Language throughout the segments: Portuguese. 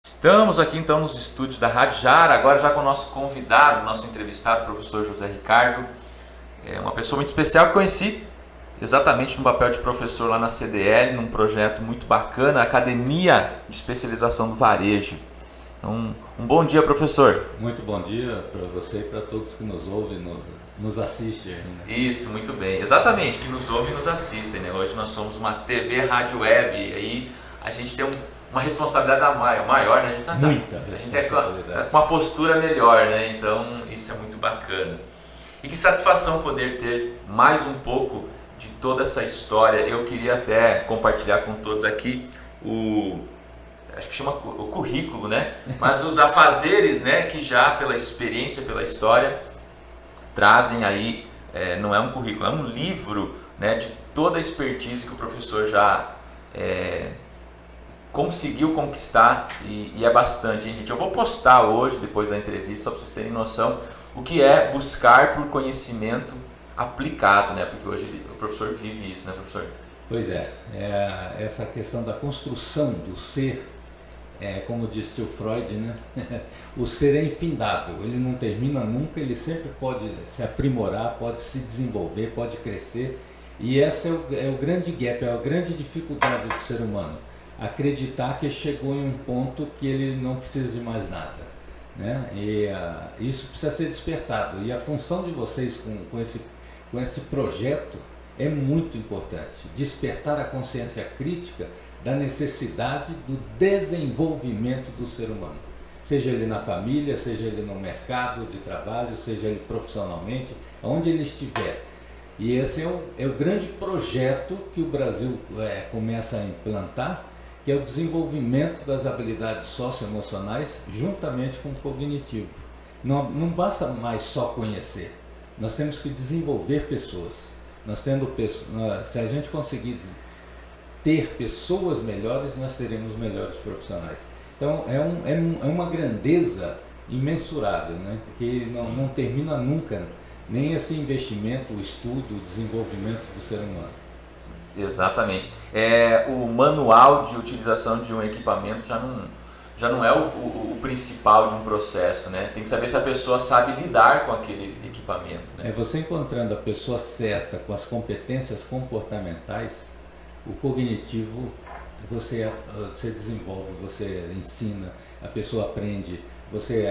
Estamos aqui então nos estúdios da Rádio Jara, agora já com o nosso convidado, nosso entrevistado, o professor José Ricardo. É uma pessoa muito especial que conheci exatamente no papel de professor lá na CDL, num projeto muito bacana, a Academia de Especialização do Varejo. Então, um bom dia, professor. Muito bom dia para você e para todos que nos ouvem e nos assistem ainda. Isso, muito bem. Exatamente, que nos ouvem e nos assistem, né? Hoje nós somos uma TV Rádio Web e aí a gente tem uma responsabilidade maior, né? A gente tá com uma postura melhor, né? Então isso é muito bacana. E que satisfação poder ter mais um pouco de toda essa história. Eu queria até compartilhar com todos aqui acho que chama o currículo, né? Mas os afazeres, né? Que já pela experiência, pela história, trazem aí, não é um currículo, é um livro, né? De toda a expertise que o professor já conseguiu conquistar e é bastante, hein, gente? Eu vou postar hoje, depois da entrevista, só para vocês terem noção, o que é buscar por conhecimento aplicado, né? Porque hoje o professor vive isso, né, professor? Pois é, essa questão da construção do ser, como disse o Freud, né? O ser é infindável, ele não termina nunca, ele sempre pode se aprimorar, pode se desenvolver, pode crescer, e esse é o grande gap, é a grande dificuldade do ser humano. Acreditar que chegou em um ponto que ele não precisa de mais nada, né? E isso precisa ser despertado, e a função de vocês com esse projeto é muito importante, despertar a consciência crítica da necessidade do desenvolvimento do ser humano, seja ele na família, seja ele no mercado de trabalho, seja ele profissionalmente, onde ele estiver. E esse é o grande projeto que o Brasil começa a implantar, que é o desenvolvimento das habilidades socioemocionais juntamente com o cognitivo. Não basta mais só conhecer, nós temos que desenvolver pessoas. Se a gente conseguir ter pessoas melhores, nós teremos melhores profissionais. Então é uma grandeza imensurável, né? Que não termina nunca, nem esse investimento, o estudo, o desenvolvimento do ser humano. Exatamente. O manual de utilização de um equipamento já não é o principal de um processo, né? Tem que saber se a pessoa sabe lidar com aquele equipamento, né? Você encontrando a pessoa certa com as competências comportamentais, o cognitivo você desenvolve, você ensina, a pessoa aprende, você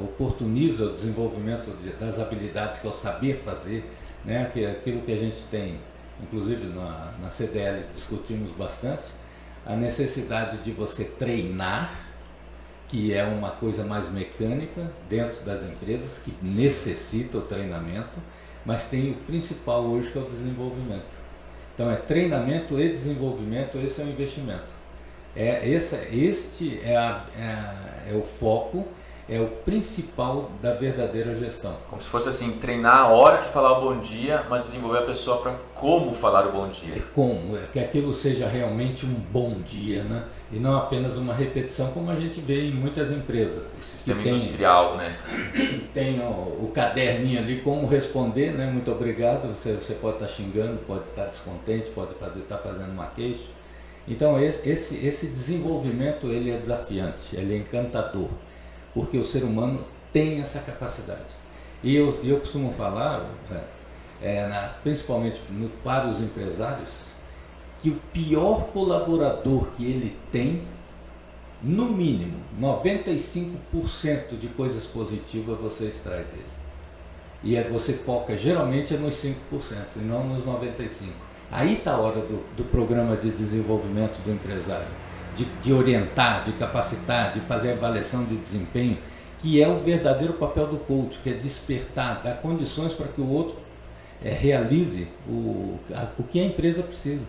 oportuniza o desenvolvimento das habilidades, que é o saber fazer, né? Aquilo que a gente tem, inclusive na CDL discutimos bastante, a necessidade de você treinar, que é uma coisa mais mecânica dentro das empresas, que necessita o treinamento, mas tem o principal hoje, que é o desenvolvimento. Então é treinamento e desenvolvimento, esse é o investimento. Este é o foco, é o principal da verdadeira gestão. Como se fosse assim, treinar a hora de falar o bom dia, mas desenvolver a pessoa para como falar o bom dia. Que aquilo seja realmente um bom dia, né? E não apenas uma repetição, como a gente vê em muitas empresas. O sistema industrial, né? Tem o caderninho ali, como responder, né? Muito obrigado, você pode estar xingando, pode estar descontente, pode estar fazendo uma queixa. Então esse desenvolvimento, ele é desafiante, ele é encantador, porque o ser humano tem essa capacidade. E eu costumo falar, principalmente para os empresários, que o pior colaborador que ele tem, no mínimo 95% de coisas positivas você extrai dele. E você foca geralmente nos 5% e não nos 95%. Aí está a hora do programa de desenvolvimento do empresário, de orientar, de capacitar, de fazer avaliação de desempenho, que é o verdadeiro papel do coach, que é despertar, dar condições para que o outro realize o que a empresa precisa.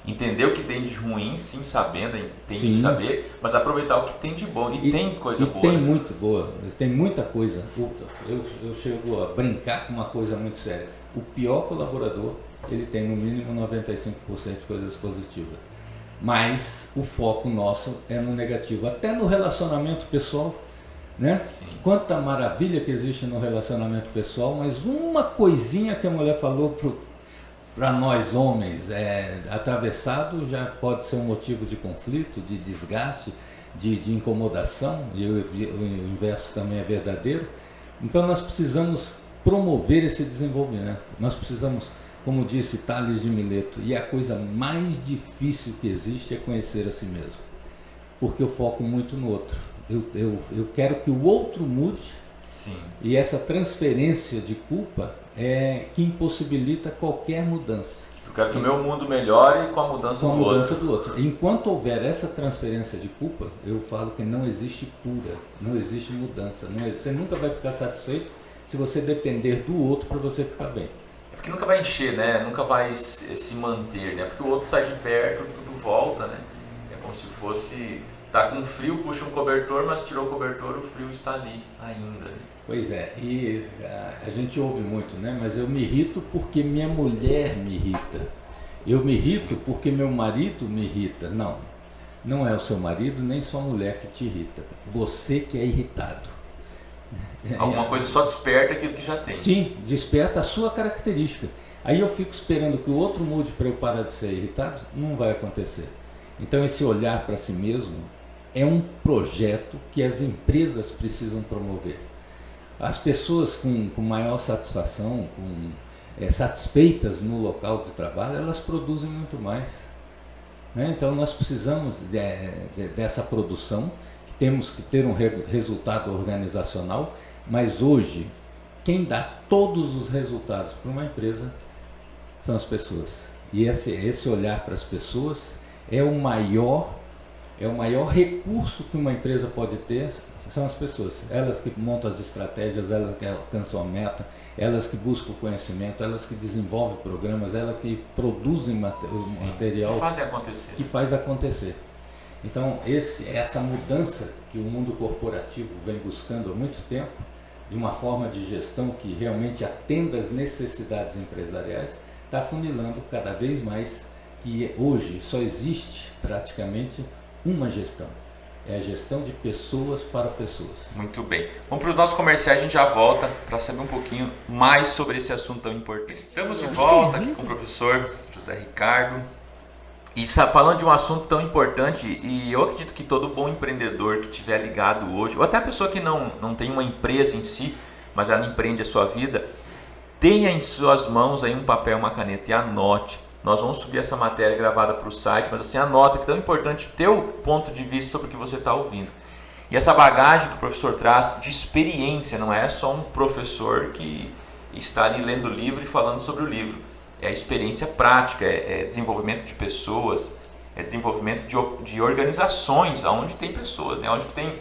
Entender o que tem de ruim, sim, sabendo, tem que saber, mas aproveitar o que tem de bom. E tem coisa boa. Tem muito boa, tem muita coisa. Eu chego a brincar com uma coisa muito séria. O pior colaborador, ele tem no mínimo 95% de coisas positivas. Mas o foco nosso é no negativo. Até no relacionamento pessoal, né? Sim. Quanta maravilha que existe no relacionamento pessoal, mas uma coisinha que a mulher falou para nós homens atravessado já pode ser um motivo de conflito, de desgaste, de incomodação, e o inverso também é verdadeiro. Então nós precisamos promover esse desenvolvimento. Nós precisamos, como disse Tales de Mileto, e a coisa mais difícil que existe é conhecer a si mesmo, porque eu foco muito no outro. Eu quero que o outro mude. Sim. E essa transferência de culpa é que impossibilita qualquer mudança. Eu quero que o meu mundo melhore com a mudança do outro. Enquanto houver essa transferência de culpa, eu falo que não existe cura, não existe mudança. Você nunca vai ficar satisfeito se você depender do outro para você ficar bem. É porque nunca vai encher, né? Nunca vai se manter, né? Porque o outro sai de perto, tudo volta, né? É como se fosse... Tá com frio, puxa um cobertor, mas tirou o cobertor, o frio está ali ainda. Pois é, e a gente ouve muito, né? Mas eu me irrito porque minha mulher me irrita. Eu me irrito porque meu marido me irrita. Não, não é o seu marido nem sua mulher que te irrita. Você que é irritado. Alguma coisa só desperta aquilo que já tem. Sim, desperta a sua característica. Aí eu fico esperando que o outro mude para eu parar de ser irritado. Não vai acontecer. Então esse olhar para si mesmo é um projeto que as empresas precisam promover. As pessoas com maior satisfação, satisfeitas no local de trabalho, elas produzem muito mais. Né? Então nós precisamos dessa produção, que temos que ter um resultado organizacional, mas hoje quem dá todos os resultados para uma empresa são as pessoas. E esse olhar para as pessoas é o maior recurso que uma empresa pode ter, são as pessoas. Elas que montam as estratégias, elas que alcançam a meta, elas que buscam conhecimento, elas que desenvolvem programas, elas que produzem material que faz acontecer. Então essa mudança que o mundo corporativo vem buscando há muito tempo, de uma forma de gestão que realmente atenda às necessidades empresariais, está afunilando cada vez mais, que hoje só existe praticamente uma gestão. É a gestão de pessoas para pessoas. Muito bem. Vamos para os nossos comerciais, a gente já volta para saber um pouquinho mais sobre esse assunto tão importante. Estamos de volta aqui com o professor José Ricardo. E falando de um assunto tão importante, e eu acredito que todo bom empreendedor que estiver ligado hoje, ou até a pessoa que não tem uma empresa em si, mas ela empreende a sua vida, tenha em suas mãos aí um papel e uma caneta e anote. Nós vamos subir essa matéria gravada para o site, mas assim, anota que é tão importante ter o ponto de vista sobre o que você está ouvindo. E essa bagagem que o professor traz de experiência, não é só um professor que está ali lendo o livro e falando sobre o livro. É a experiência prática, é desenvolvimento de pessoas, é desenvolvimento de organizações, onde tem pessoas, né? Onde tem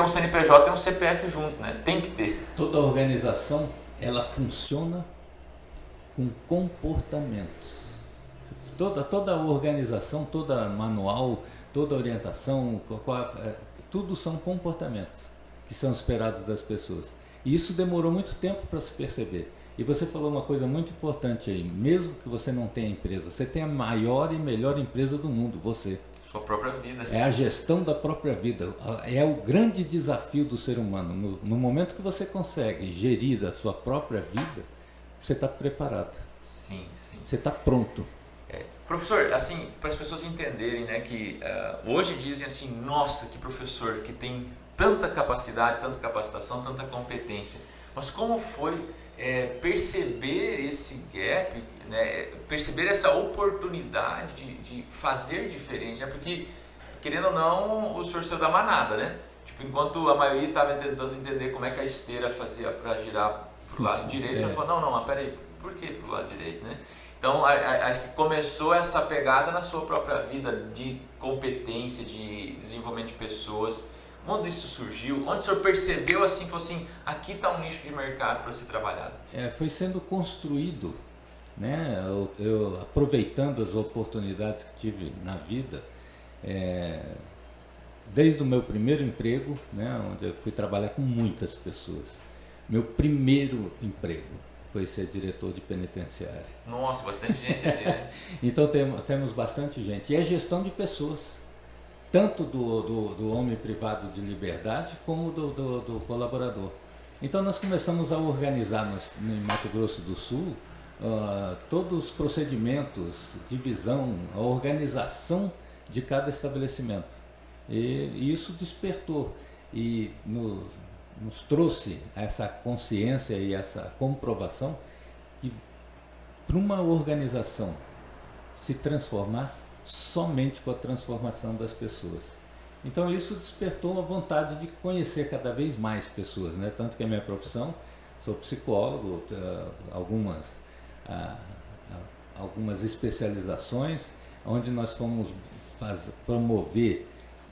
um CNPJ, tem um CPF junto, né? Tem que ter. Toda organização, ela funciona com comportamentos. Toda organização, toda manual, toda orientação, tudo são comportamentos que são esperados das pessoas. E isso demorou muito tempo para se perceber. E você falou uma coisa muito importante aí, mesmo que você não tenha empresa, você tem a maior e melhor empresa do mundo, você. Sua própria vida. É a gestão da própria vida, é o grande desafio do ser humano. No momento que você consegue gerir a sua própria vida, você está preparado. Sim, sim. Você está pronto. Professor, assim, para as pessoas entenderem, né, que hoje dizem assim, nossa, que professor que tem tanta capacidade, tanta capacitação, tanta competência. Mas como foi perceber esse gap, né, perceber essa oportunidade de fazer diferente, né? Porque, querendo ou não, o senhor saiu da manada, né? Tipo, enquanto a maioria estava tentando entender como é que a esteira fazia para girar para o lado direito, o senhor falou, não, mas peraí, por que para o lado direito, né? Então, acho que começou essa pegada na sua própria vida de competência, de desenvolvimento de pessoas. Quando isso surgiu? Onde o senhor percebeu assim, falou assim, aqui está um nicho de mercado para ser trabalhado? Foi sendo construído, né? Eu aproveitando as oportunidades que tive na vida, desde o meu primeiro emprego, né? Onde eu fui trabalhar com muitas pessoas. Meu primeiro emprego foi ser diretor de penitenciária. Nossa, bastante gente ali, né? Então temos bastante gente. E é gestão de pessoas. Tanto do homem privado de liberdade como do colaborador. Então nós começamos a organizar em Mato Grosso do Sul todos os procedimentos, divisão, a organização de cada estabelecimento. E isso despertou e nos trouxe essa consciência e essa comprovação que para uma organização se transformar somente com a transformação das pessoas. Então isso despertou a vontade de conhecer cada vez mais pessoas, né? Tanto que a minha profissão, sou psicólogo, algumas especializações, onde nós fomos promover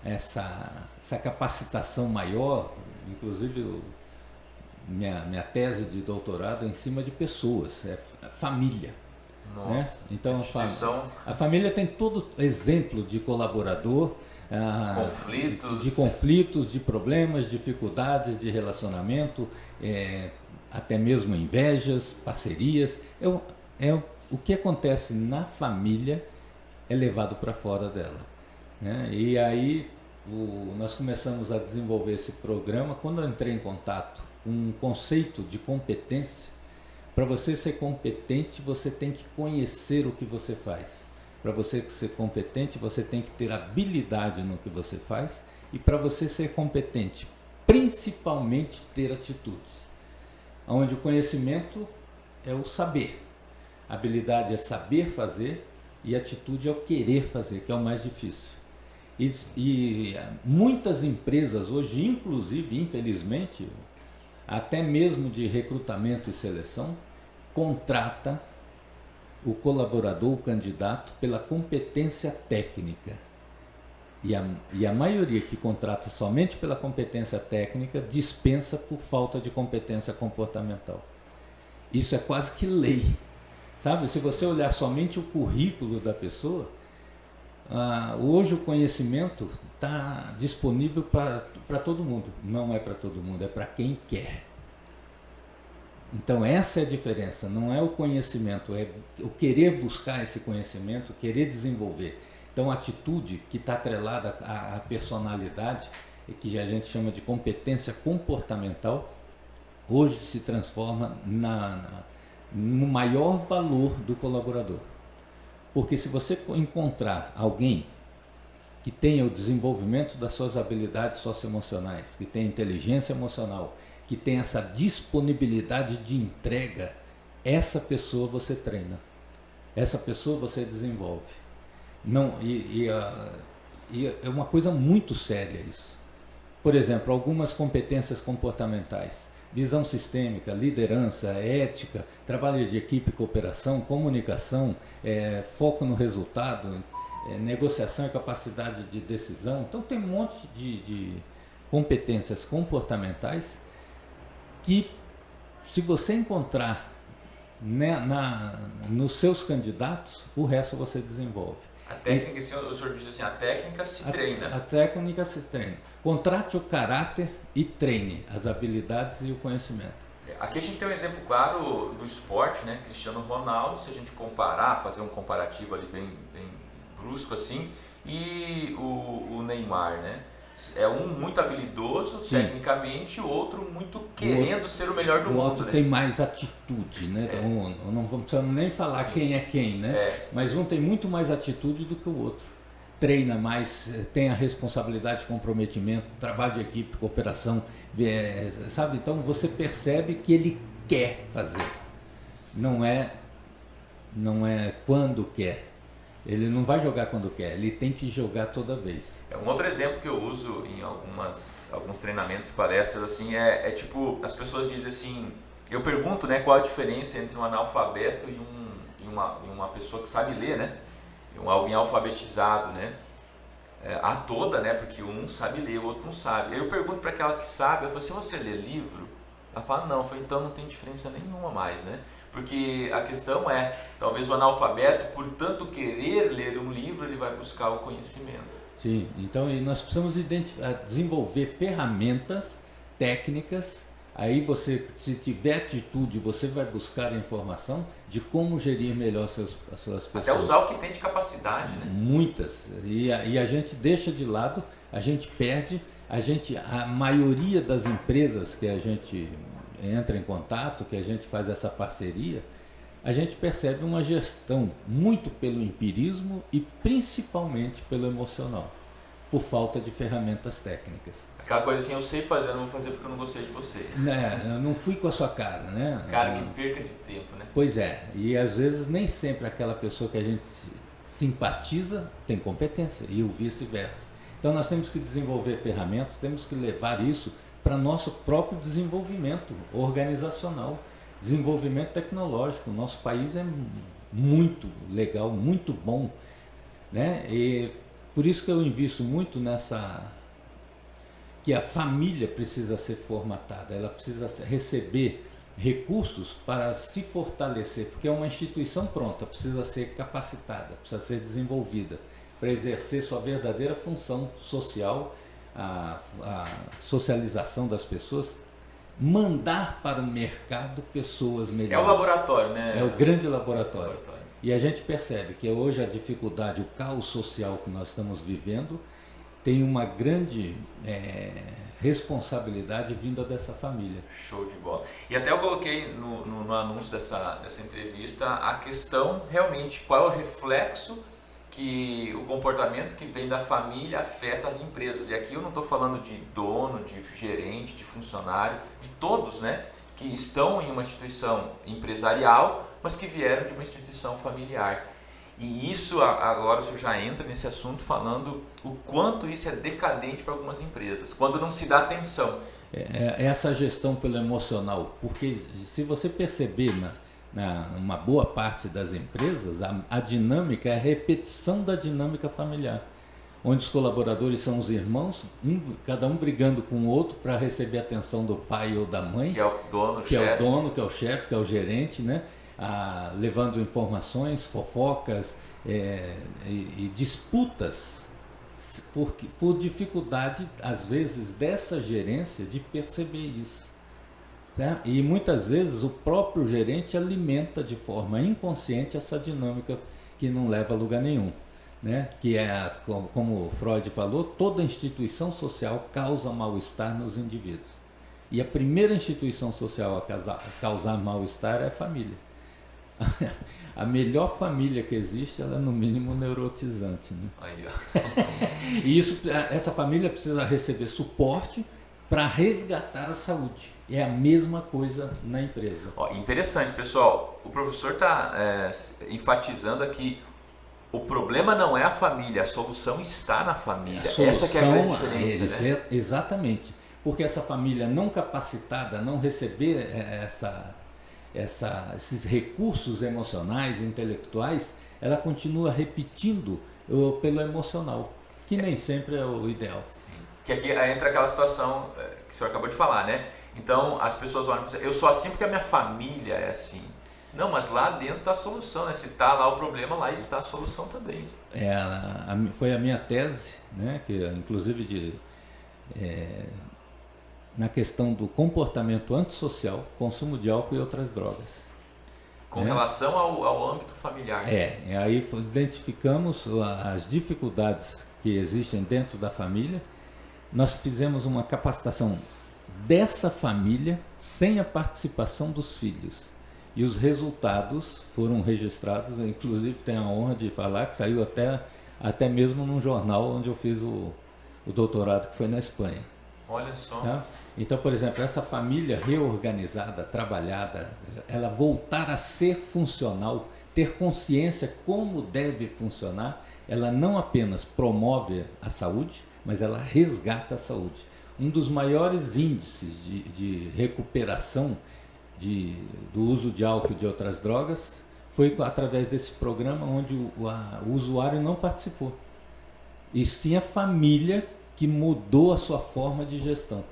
essa capacitação maior, inclusive minha tese de doutorado é em cima de pessoas, é família. Nossa, né? Então instituição... a família tem todo exemplo de colaborador, de conflitos, de problemas, dificuldades de relacionamento, até mesmo invejas, parcerias. O que acontece na família é levado para fora dela, né? E aí nós começamos a desenvolver esse programa. Quando eu entrei em contato com um conceito de competência, para você ser competente, você tem que conhecer o que você faz. Para você ser competente, você tem que ter habilidade no que você faz. E para você ser competente, principalmente ter atitudes. Onde o conhecimento é o saber. A habilidade é saber fazer e a atitude é o querer fazer, que é o mais difícil. E muitas empresas hoje, inclusive, infelizmente, até mesmo de recrutamento e seleção, contrata o colaborador, o candidato, pela competência técnica. E a maioria que contrata somente pela competência técnica dispensa por falta de competência comportamental. Isso é quase que lei. Sabe, se você olhar somente o currículo da pessoa, hoje o conhecimento está disponível para todo mundo. Não é para todo mundo, é para quem quer. Então essa é a diferença, não é o conhecimento, é o querer buscar esse conhecimento, querer desenvolver. Então a atitude que está atrelada à personalidade, que a gente chama de competência comportamental, hoje se transforma no maior valor do colaborador. Porque se você encontrar alguém que tenha o desenvolvimento das suas habilidades socioemocionais, que tenha inteligência emocional, que tenha essa disponibilidade de entrega, essa pessoa você treina, essa pessoa você desenvolve. É uma coisa muito séria isso. Por exemplo, algumas competências comportamentais, visão sistêmica, liderança, ética, trabalho de equipe, cooperação, comunicação, foco no resultado, negociação e capacidade de decisão. Então tem um monte de competências comportamentais que, se você encontrar nos seus candidatos, o resto você desenvolve. A técnica, o senhor diz assim, a técnica se treina. A técnica se treina. Contrate o caráter e treine as habilidades e o conhecimento. Aqui a gente tem um exemplo claro do esporte, né? Cristiano Ronaldo, se a gente comparar, fazer um comparativo ali bem brusco assim, e o Neymar, né? É um muito habilidoso, sim, tecnicamente, e o outro muito querendo ser o melhor do mundo. O outro, né, tem mais atitude, né? Então, não precisamos nem falar, sim, quem é quem, né? Mas um tem muito mais atitude do que o outro. Treina mais, tem a responsabilidade, comprometimento, trabalho de equipe, cooperação, sabe? Então você percebe que ele quer fazer. Não é quando quer. Ele não vai jogar quando quer, ele tem que jogar toda vez. Um outro exemplo que eu uso em alguns treinamentos, palestras, assim, é tipo, as pessoas dizem assim, eu pergunto, né, qual a diferença entre um analfabeto e uma pessoa que sabe ler, né? Alguém alfabetizado, né? A toda, né? Porque um sabe ler, o outro não sabe. Aí eu pergunto para aquela que sabe, eu falo, se você lê livro? Ela fala, não. Eu falo, então não tem diferença nenhuma mais, né? Porque a questão talvez o analfabeto, por tanto querer ler um livro, ele vai buscar o conhecimento. Sim, então nós precisamos desenvolver ferramentas técnicas. Aí você, se tiver atitude, você vai buscar a informação de como gerir melhor as suas pessoas. Até usar o que tem de capacidade, né? Muitas. E a gente deixa de lado, a gente perde, a maioria das empresas que a gente entra em contato, que a gente faz essa parceria, a gente percebe uma gestão muito pelo empirismo e principalmente pelo emocional. por falta de ferramentas técnicas. Aquela coisa assim, eu sei fazer, eu não vou fazer porque eu não gostei de você. Eu não fui com a sua cara, né? Cara, que perca de tempo, né? Pois é, e às vezes nem sempre aquela pessoa que a gente simpatiza tem competência, e o vice-versa. Então nós temos que desenvolver ferramentas, temos que levar isso para nosso próprio desenvolvimento organizacional, desenvolvimento tecnológico. O nosso país é muito legal, muito bom, né? E por isso que eu invisto muito que a família precisa ser formatada, ela precisa receber recursos para se fortalecer, porque é uma instituição pronta, precisa ser capacitada, precisa ser desenvolvida para exercer sua verdadeira função social, a socialização das pessoas, mandar para o mercado pessoas melhores. É o laboratório, né? É o grande laboratório. E a gente percebe que hoje a dificuldade, o caos social que nós estamos vivendo, tem uma grande responsabilidade vinda dessa família. Show de bola. E até eu coloquei no anúncio dessa entrevista a questão realmente, qual é o reflexo que o comportamento que vem da família afeta as empresas. E aqui eu não estou falando de dono, de gerente, de funcionário, de todos, né, que estão em uma instituição empresarial, mas que vieram de uma instituição familiar. E isso, agora o senhor já entra nesse assunto falando o quanto isso é decadente para algumas empresas, quando não se dá atenção. Essa gestão pelo emocional, porque se você perceber numa boa parte das empresas, a dinâmica é a repetição da dinâmica familiar, onde os colaboradores são os irmãos, cada um brigando com o outro para receber a atenção do pai ou da mãe, que é o dono, que é o dono, que é o chefe, que é o gerente, né? Levando informações, fofocas e disputas por dificuldade, às vezes, dessa gerência de perceber isso. Certo? E muitas vezes o próprio gerente alimenta de forma inconsciente essa dinâmica que não leva a lugar nenhum. Né? Que é, como Freud falou, toda instituição social causa mal-estar nos indivíduos. E a primeira instituição social a causar mal-estar é a família. A melhor família que existe, ela é no mínimo neurotizante, né? Aí, ó. E essa família precisa receber suporte para resgatar a saúde. É a mesma coisa na empresa. Ó, interessante, pessoal. O professor está enfatizando aqui: o problema não é a família, a solução está na família. Essa que é a grande diferença, né? Exatamente. Porque essa família não capacitada, não receber esses recursos emocionais, intelectuais, ela continua repetindo pelo emocional, que nem sempre é o ideal. Sim. Que aqui entra aquela situação que o senhor acabou de falar, né? Então as pessoas olham e dizem: eu sou assim porque a minha família é assim. Não, mas lá dentro está a solução, né? Se está lá o problema, lá está a solução também. Foi a minha tese, né? Que inclusive na questão do comportamento antissocial, consumo de álcool e outras drogas. Com relação ao âmbito familiar. Aí identificamos as dificuldades que existem dentro da família. Nós fizemos uma capacitação dessa família sem a participação dos filhos. E os resultados foram registrados, inclusive tenho a honra de falar que saiu até mesmo num jornal onde eu fiz o doutorado, que foi na Espanha. Olha só. Tá? Então, por exemplo, essa família reorganizada, trabalhada, ela voltar a ser funcional, ter consciência como deve funcionar, ela não apenas promove a saúde, mas ela resgata a saúde. Um dos maiores índices de recuperação do uso de álcool e de outras drogas foi através desse programa onde o usuário não participou. E sim a família que mudou a sua forma de gestão.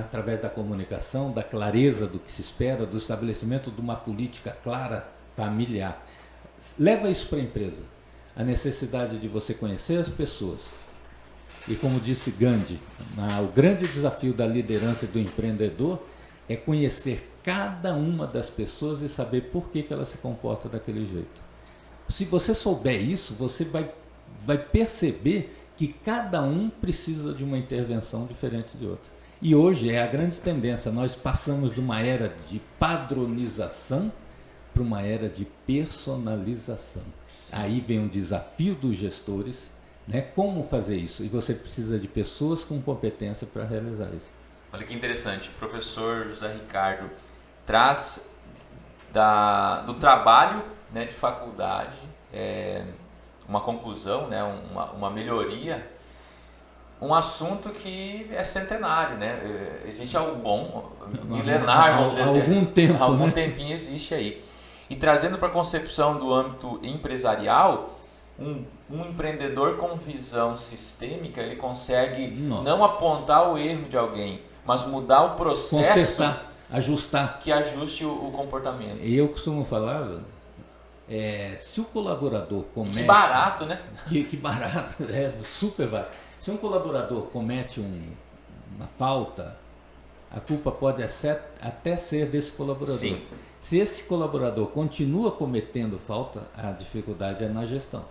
Através da comunicação, da clareza do que se espera, do estabelecimento de uma política clara, familiar. Leva isso para a empresa. A necessidade de você conhecer as pessoas. E como disse Gandhi, o grande desafio da liderança e do empreendedor é conhecer cada uma das pessoas e saber por que ela se comporta daquele jeito. Se você souber isso, você vai perceber que cada um precisa de uma intervenção diferente de outra. E hoje é a grande tendência, nós passamos de uma era de padronização para uma era de personalização. Sim. Aí vem um desafio dos gestores, né? Como fazer isso? E você precisa de pessoas com competência para realizar isso. Olha que interessante, o professor José Ricardo traz do trabalho, né, de faculdade, uma conclusão, né, uma melhoria, um assunto que é centenário, né? Existe algo bom, milenar, vamos dizer assim. Algum tempo, algum né? tempinho existe aí. E trazendo para a concepção do âmbito empresarial, um empreendedor com visão sistêmica, ele consegue não apontar o erro de alguém, mas mudar o processo, consertar, ajustar, que ajuste o comportamento. E eu costumo falar, se o colaborador comete... Que barato, né? Que barato, super barato. Se um colaborador comete uma falta, a culpa pode até ser desse colaborador. Sim. Se esse colaborador continua cometendo falta, a dificuldade é na gestão.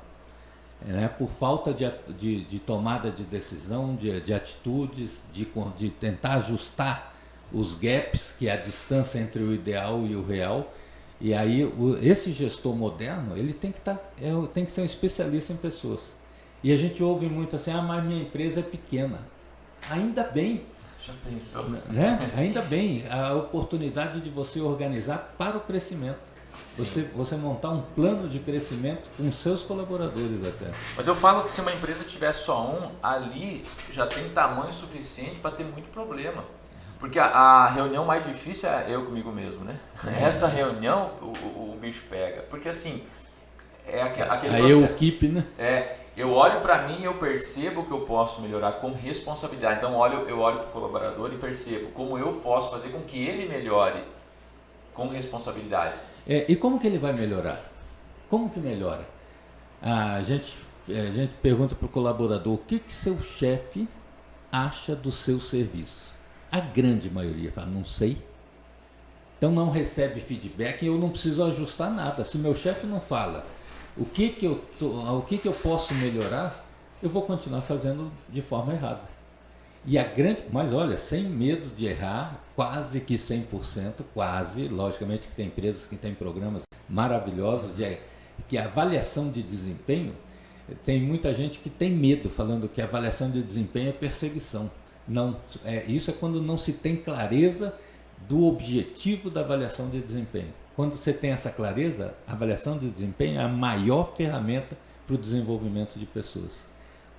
Por falta de tomada de decisão, de atitudes, de tentar ajustar os gaps, que é a distância entre o ideal e o real. E aí esse gestor moderno, ele tem que ser um especialista em pessoas. E a gente ouve muito assim, mas minha empresa é pequena. Ainda bem. Já pensou? Né? Ainda bem, a oportunidade de você organizar para o crescimento. Você montar um plano de crescimento com seus colaboradores até. Mas eu falo que se uma empresa tiver só ali já tem tamanho suficiente para ter muito problema. Porque a reunião mais difícil é eu comigo mesmo, né? Essa reunião o bicho pega. Porque assim, é aquele processo. A equipe, né? Eu olho para mim e eu percebo que eu posso melhorar com responsabilidade. Então eu olho para o colaborador e percebo como eu posso fazer com que ele melhore com responsabilidade. E como que ele vai melhorar? Como que melhora? A gente pergunta para o colaborador o que seu chefe acha do seu serviço. A grande maioria fala, não sei. Então não recebe feedback e eu não preciso ajustar nada. Se meu chefe não fala o que eu posso melhorar, eu vou continuar fazendo de forma errada. Mas olha, sem medo de errar, quase que 100%, logicamente que tem empresas que têm programas maravilhosos, que a avaliação de desempenho, tem muita gente que tem medo, falando que a avaliação de desempenho é perseguição. Não, isso é quando não se tem clareza do objetivo da avaliação de desempenho. Quando você tem essa clareza, a avaliação de desempenho é a maior ferramenta para o desenvolvimento de pessoas.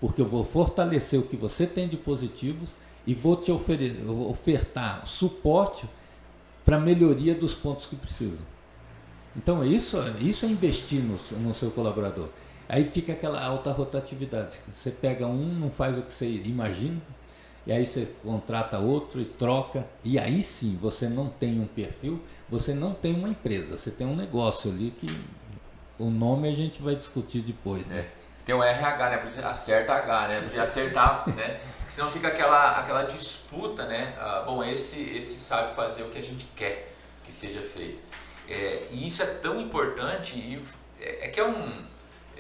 Porque eu vou fortalecer o que você tem de positivos e vou te ofertar suporte para a melhoria dos pontos que precisam. Então isso é investir no seu colaborador. Aí fica aquela alta rotatividade. Você pega não faz o que você imagina, e aí você contrata outro e troca, e aí sim você não tem um perfil, você não tem uma empresa, você tem um negócio ali que o nome a gente vai discutir depois, né? Tem o RH, né? Por isso acerta H, né? Podia acertar, né? Senão fica aquela disputa, né? Esse sabe fazer o que a gente quer que seja feito. E isso é tão importante e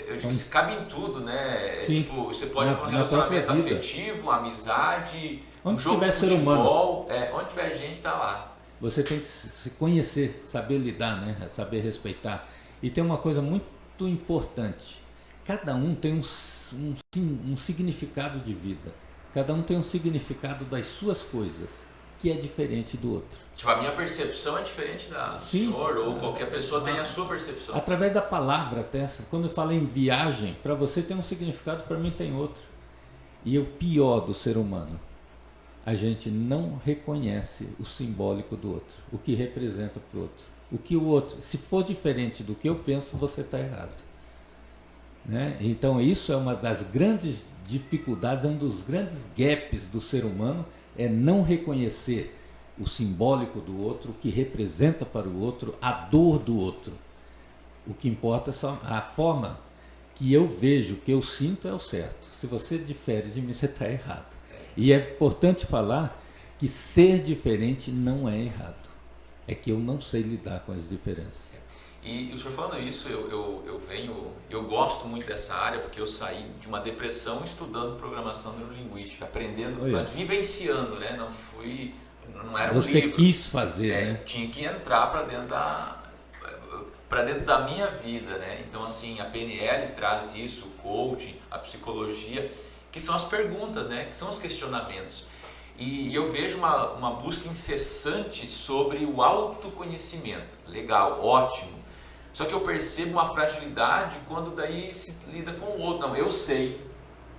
eu digo que cabe em tudo, né? Tipo, você pode ter um relacionamento afetivo, amizade, onde um jogo de futebol, onde tiver gente tá lá. Você tem que se conhecer, saber lidar, né? Saber respeitar. E tem uma coisa muito importante. Cada um tem um significado de vida. Cada um tem um significado das suas coisas, que é diferente do outro. Tipo, a minha percepção é diferente da do senhor, ou qualquer pessoa tem a sua percepção. Através da palavra até. Quando eu falo em viagem, para você tem um significado, para mim tem outro. E o pior do ser humano, a gente não reconhece o simbólico do outro, o que representa para o outro. O que o outro, se for diferente do que eu penso, você está errado. Né? Então isso é uma das grandes dificuldades, é um dos grandes gaps do ser humano, é não reconhecer o simbólico do outro, o que representa para o outro, a dor do outro. O que importa é só a forma que eu vejo, que eu sinto é o certo. Se você difere de mim, você está errado. E é importante falar que ser diferente não é errado. É que eu não sei lidar com as diferenças. E o senhor falando isso, eu gosto muito dessa área porque eu saí de uma depressão estudando programação neurolinguística, aprendendo, mas vivenciando, né? Não era um livro. Você quis fazer, né? Tinha que entrar para dentro para dentro da minha vida, né? Então, assim, a PNL traz isso, o coaching, a psicologia, que são as perguntas, né? Que são os questionamentos. E eu vejo uma busca incessante sobre o autoconhecimento. Legal, ótimo. Só que eu percebo uma fragilidade quando daí se lida com o outro. Não, eu sei.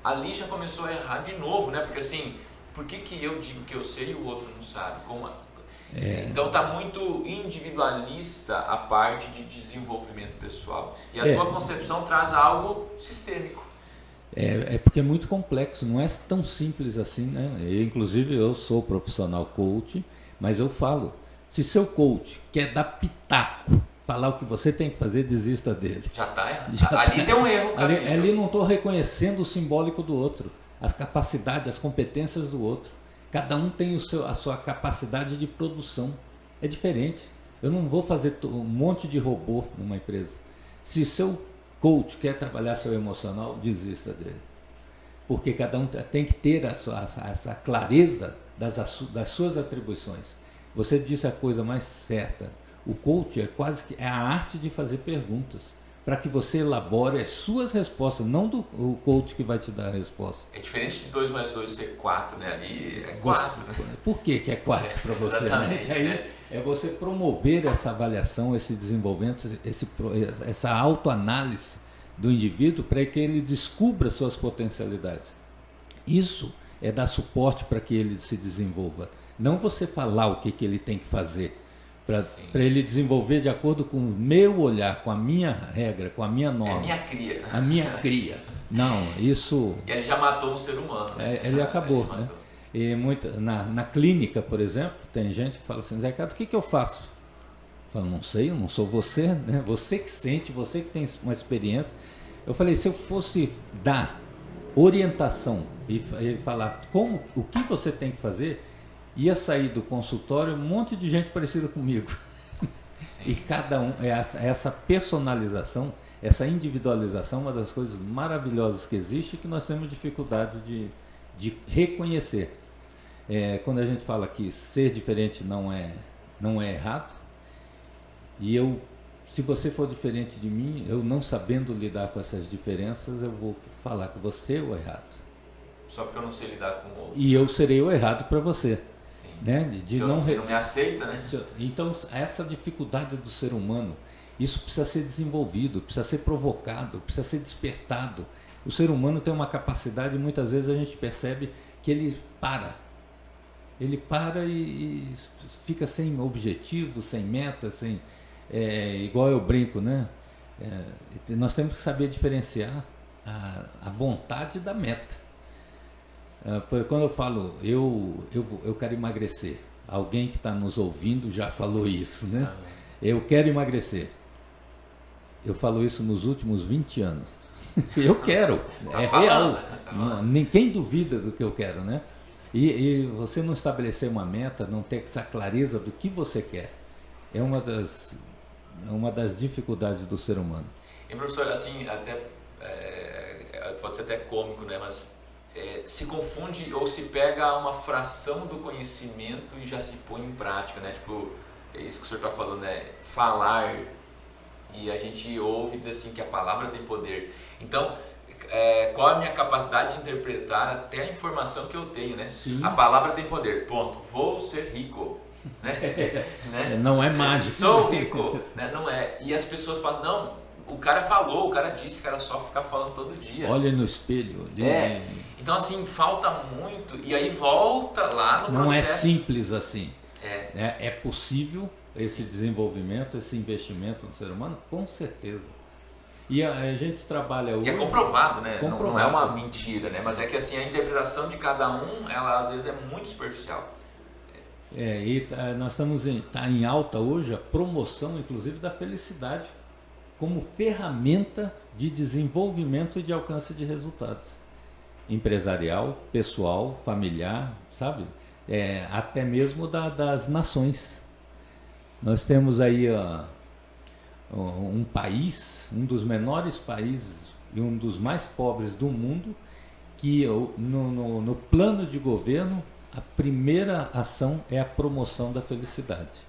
Ali já começou a errar de novo, né? Porque assim, por que eu digo que eu sei e o outro não sabe? Então está muito individualista a parte de desenvolvimento pessoal. E a tua concepção traz algo sistêmico. É porque é muito complexo, não é tão simples assim, né? Inclusive eu sou profissional coach, mas eu falo, se seu coach quer dar pitaco, falar o que você tem que fazer, desista dele. Já está errado. Ali tem um erro. Ali não estou reconhecendo o simbólico do outro, as capacidades, as competências do outro. Cada um tem a sua capacidade de produção. É diferente. Eu não vou fazer um monte de robô numa empresa. Se seu coach quer trabalhar seu emocional, desista dele. Porque cada um tem que ter essa clareza das suas atribuições. Você disse a coisa mais certa. O coach é a arte de fazer perguntas para que você elabore as suas respostas, não o coach que vai te dar a resposta. É diferente de 2 mais 2 ser 4, né? Ali é 4. Por que é 4 para você? Exatamente, né? É você promover essa avaliação, esse desenvolvimento, essa autoanálise do indivíduo para que ele descubra suas potencialidades. Isso é dar suporte para que ele se desenvolva. Não você falar o que ele tem que fazer. Para ele desenvolver de acordo com o meu olhar, com a minha regra, com a minha norma. É a minha cria. A minha cria. Não, isso... E ele já matou um ser humano. Né? Ele acabou. Né? E na clínica, por exemplo, tem gente que fala assim, Zé Ricardo, o que eu faço? Eu falo, não sei, eu não sou você, né? Você que sente, você que tem uma experiência. Eu falei, se eu fosse dar orientação e falar o que você tem que fazer, ia sair do consultório um monte de gente parecida comigo. Sim. E cada um, essa personalização, essa individualização é uma das coisas maravilhosas que existe e que nós temos dificuldade de reconhecer. Quando a gente fala que ser diferente não é errado, e se você for diferente de mim, eu não sabendo lidar com essas diferenças, eu vou falar que você é o errado. Só porque eu não sei lidar com o outro. E eu serei o errado para você. Né? Você não me aceita, né? Então, essa dificuldade do ser humano, isso precisa ser desenvolvido, precisa ser provocado, precisa ser despertado. O ser humano tem uma capacidade, muitas vezes a gente percebe que ele para e fica sem objetivo, sem meta, igual eu brinco, né? Nós temos que saber diferenciar a vontade da meta. Quando eu falo, eu quero emagrecer, alguém que está nos ouvindo já falou isso, né? Eu quero emagrecer. Eu falo isso nos últimos 20 anos. Eu quero, real. Ninguém duvida do que eu quero, né? E você não estabelecer uma meta, não ter essa clareza do que você quer, é uma das dificuldades do ser humano. E professor, assim, até pode ser até cômico, né? Mas se confunde ou se pega uma fração do conhecimento e já se põe em prática, né? Tipo, é isso que o senhor está falando, né? Falar, e a gente ouve dizer assim que a palavra tem poder. Então, qual é a minha capacidade de interpretar até a informação que eu tenho, né? Sim. A palavra tem poder, ponto. Vou ser rico, né? Não é mágico. Sou rico, né? Não é. E as pessoas falam, não, o cara falou, o cara disse, o cara só ficar falando todo dia. Olha no espelho. Então, assim, falta muito, e aí volta lá no processo. Não é simples assim. É possível esse desenvolvimento, esse investimento no ser humano? Com certeza. E a gente trabalha hoje... E é comprovado, né? Não é uma mentira, né? Mas é que assim, a interpretação de cada um, ela às vezes é muito superficial. Nós está em alta hoje a promoção, inclusive, da felicidade como ferramenta de desenvolvimento e de alcance de resultados. Empresarial, pessoal, familiar, sabe? Até mesmo das nações. Nós temos aí um país, um dos menores países e um dos mais pobres do mundo, que no plano de governo a primeira ação é a promoção da felicidade.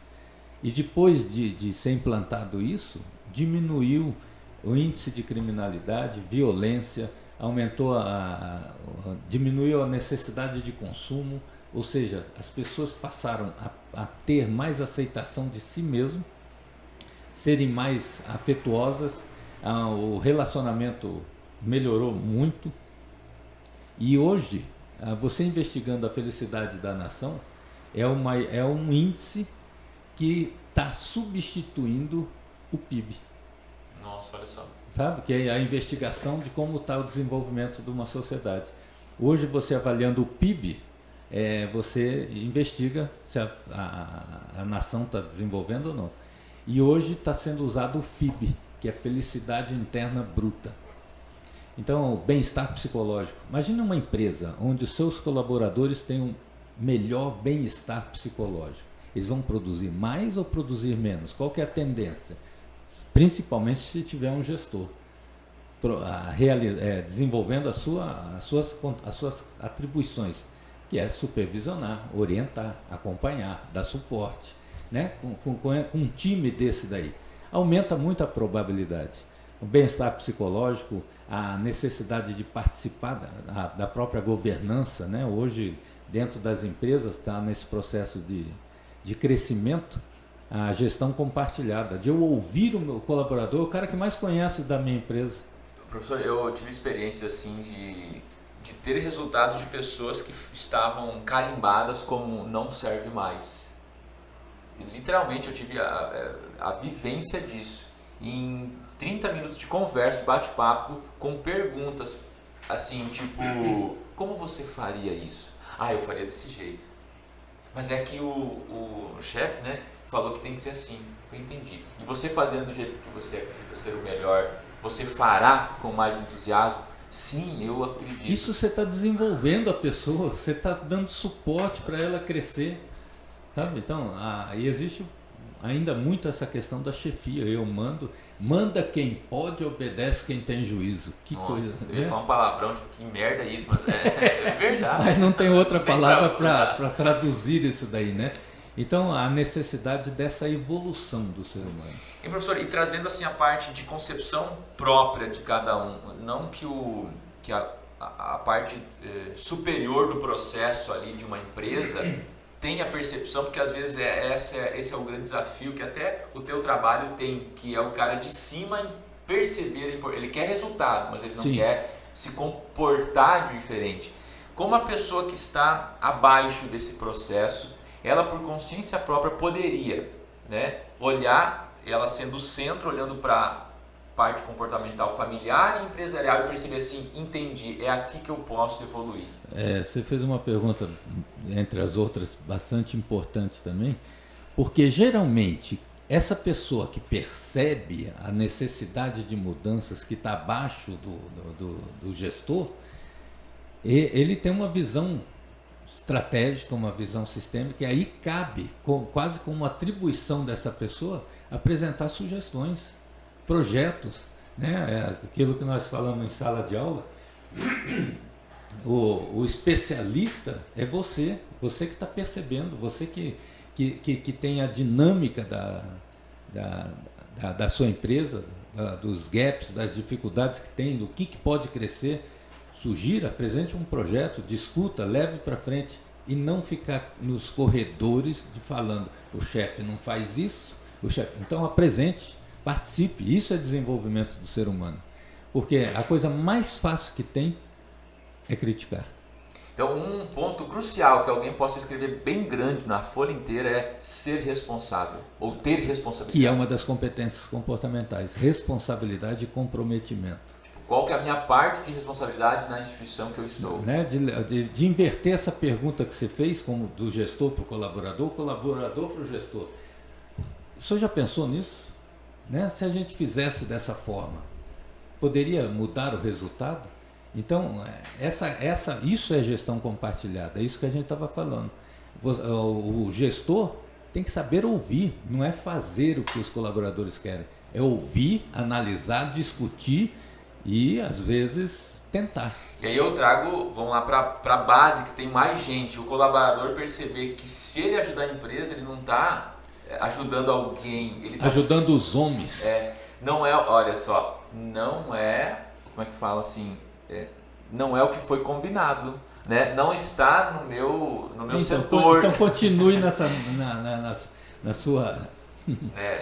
E depois de ser implantado isso, diminuiu o índice de criminalidade, violência, diminuiu a necessidade de consumo, ou seja, as pessoas passaram a ter mais aceitação de si mesmo, serem mais afetuosas, o relacionamento melhorou muito. E hoje, você investigando a felicidade da nação, é um índice que está substituindo o PIB. Nossa, olha só. Sabe? Que é a investigação de como está o desenvolvimento de uma sociedade. Hoje, você avaliando o PIB, você investiga se a nação está desenvolvendo ou não. E hoje está sendo usado o FIB, que é Felicidade Interna Bruta. Então, o bem-estar psicológico. Imagina uma empresa onde os seus colaboradores têm um melhor bem-estar psicológico. Eles vão produzir mais ou produzir menos? Qual que é a tendência? Principalmente se tiver um gestor desenvolvendo as suas atribuições, que é supervisionar, orientar, acompanhar, dar suporte, né? Com um time desse daí. Aumenta muito a probabilidade. O bem-estar psicológico, a necessidade de participar da própria governança, né? Hoje, dentro das empresas, está nesse processo de crescimento, a gestão compartilhada, de eu ouvir o meu colaborador, o cara que mais conhece da minha empresa. Professor, eu tive experiência assim de ter resultados de pessoas que estavam carimbadas como não serve mais. E, literalmente eu tive a vivência disso. Em 30 minutos de conversa, de bate-papo, com perguntas assim, tipo, como você faria isso? Eu faria desse jeito. Mas é que o chefe, né, falou que tem que ser assim. Eu entendi. E você fazendo do jeito que você acredita ser o melhor, você fará com mais entusiasmo? Sim, eu acredito. Isso você está desenvolvendo a pessoa, você está dando suporte para ela crescer. Sabe? Então, aí existe ainda muito essa questão da chefia. Eu manda quem pode, obedece quem tem juízo. Que Nossa, coisa. Eu ia falar um palavrão, tipo, que merda é isso, mas é verdade. Mas não tem outra palavra para traduzir isso daí, né? Então, a necessidade dessa evolução do ser humano. E professor, e trazendo assim a parte de concepção própria de cada um, não que a parte superior do processo ali de uma empresa tenha percepção, porque às vezes esse é o grande desafio que até o teu trabalho tem, que é o cara de cima perceber, ele quer resultado, mas ele não Sim. quer se comportar diferente. Como a pessoa que está abaixo desse processo, ela por consciência própria poderia, né, olhar, ela sendo o centro, olhando para a parte comportamental familiar e empresarial e perceber assim, entendi, é aqui que eu posso evoluir. Você fez uma pergunta, entre as outras, bastante importante também, porque geralmente essa pessoa que percebe a necessidade de mudanças que está abaixo do gestor, ele tem uma visão estratégica, uma visão sistêmica, e aí cabe, quase como uma atribuição dessa pessoa, apresentar sugestões, projetos, né? Aquilo que nós falamos em sala de aula. O especialista é você que está percebendo, você que tem a dinâmica da sua empresa, dos gaps, das dificuldades que tem, do que pode crescer. Sugira, apresente um projeto, discuta, leve para frente e não ficar nos corredores falando, o chefe não faz isso, então apresente, participe. Isso é desenvolvimento do ser humano, porque a coisa mais fácil que tem é criticar. Então um ponto crucial que alguém possa escrever bem grande na folha inteira é ser responsável, ou ter responsabilidade. Que é uma das competências comportamentais, responsabilidade e comprometimento. Qual que é a minha parte de responsabilidade na instituição que eu estou? Né? De inverter essa pergunta que você fez, como do gestor para o colaborador para o gestor. O senhor já pensou nisso? Né? Se a gente fizesse dessa forma, poderia mudar o resultado? Então, isso é gestão compartilhada, é isso que a gente estava falando. O gestor tem que saber ouvir, não é fazer o que os colaboradores querem, é ouvir, analisar, discutir e, às vezes, tentar. E aí eu trago, vamos lá, para a base, que tem mais gente, o colaborador perceber que se ele ajudar a empresa, ele não está ajudando alguém. Ele tá ajudando os homens. Não é, olha só, não é, como é que fala assim, não é o que foi combinado, né? Não está no meu então, setor. Então continue na sua,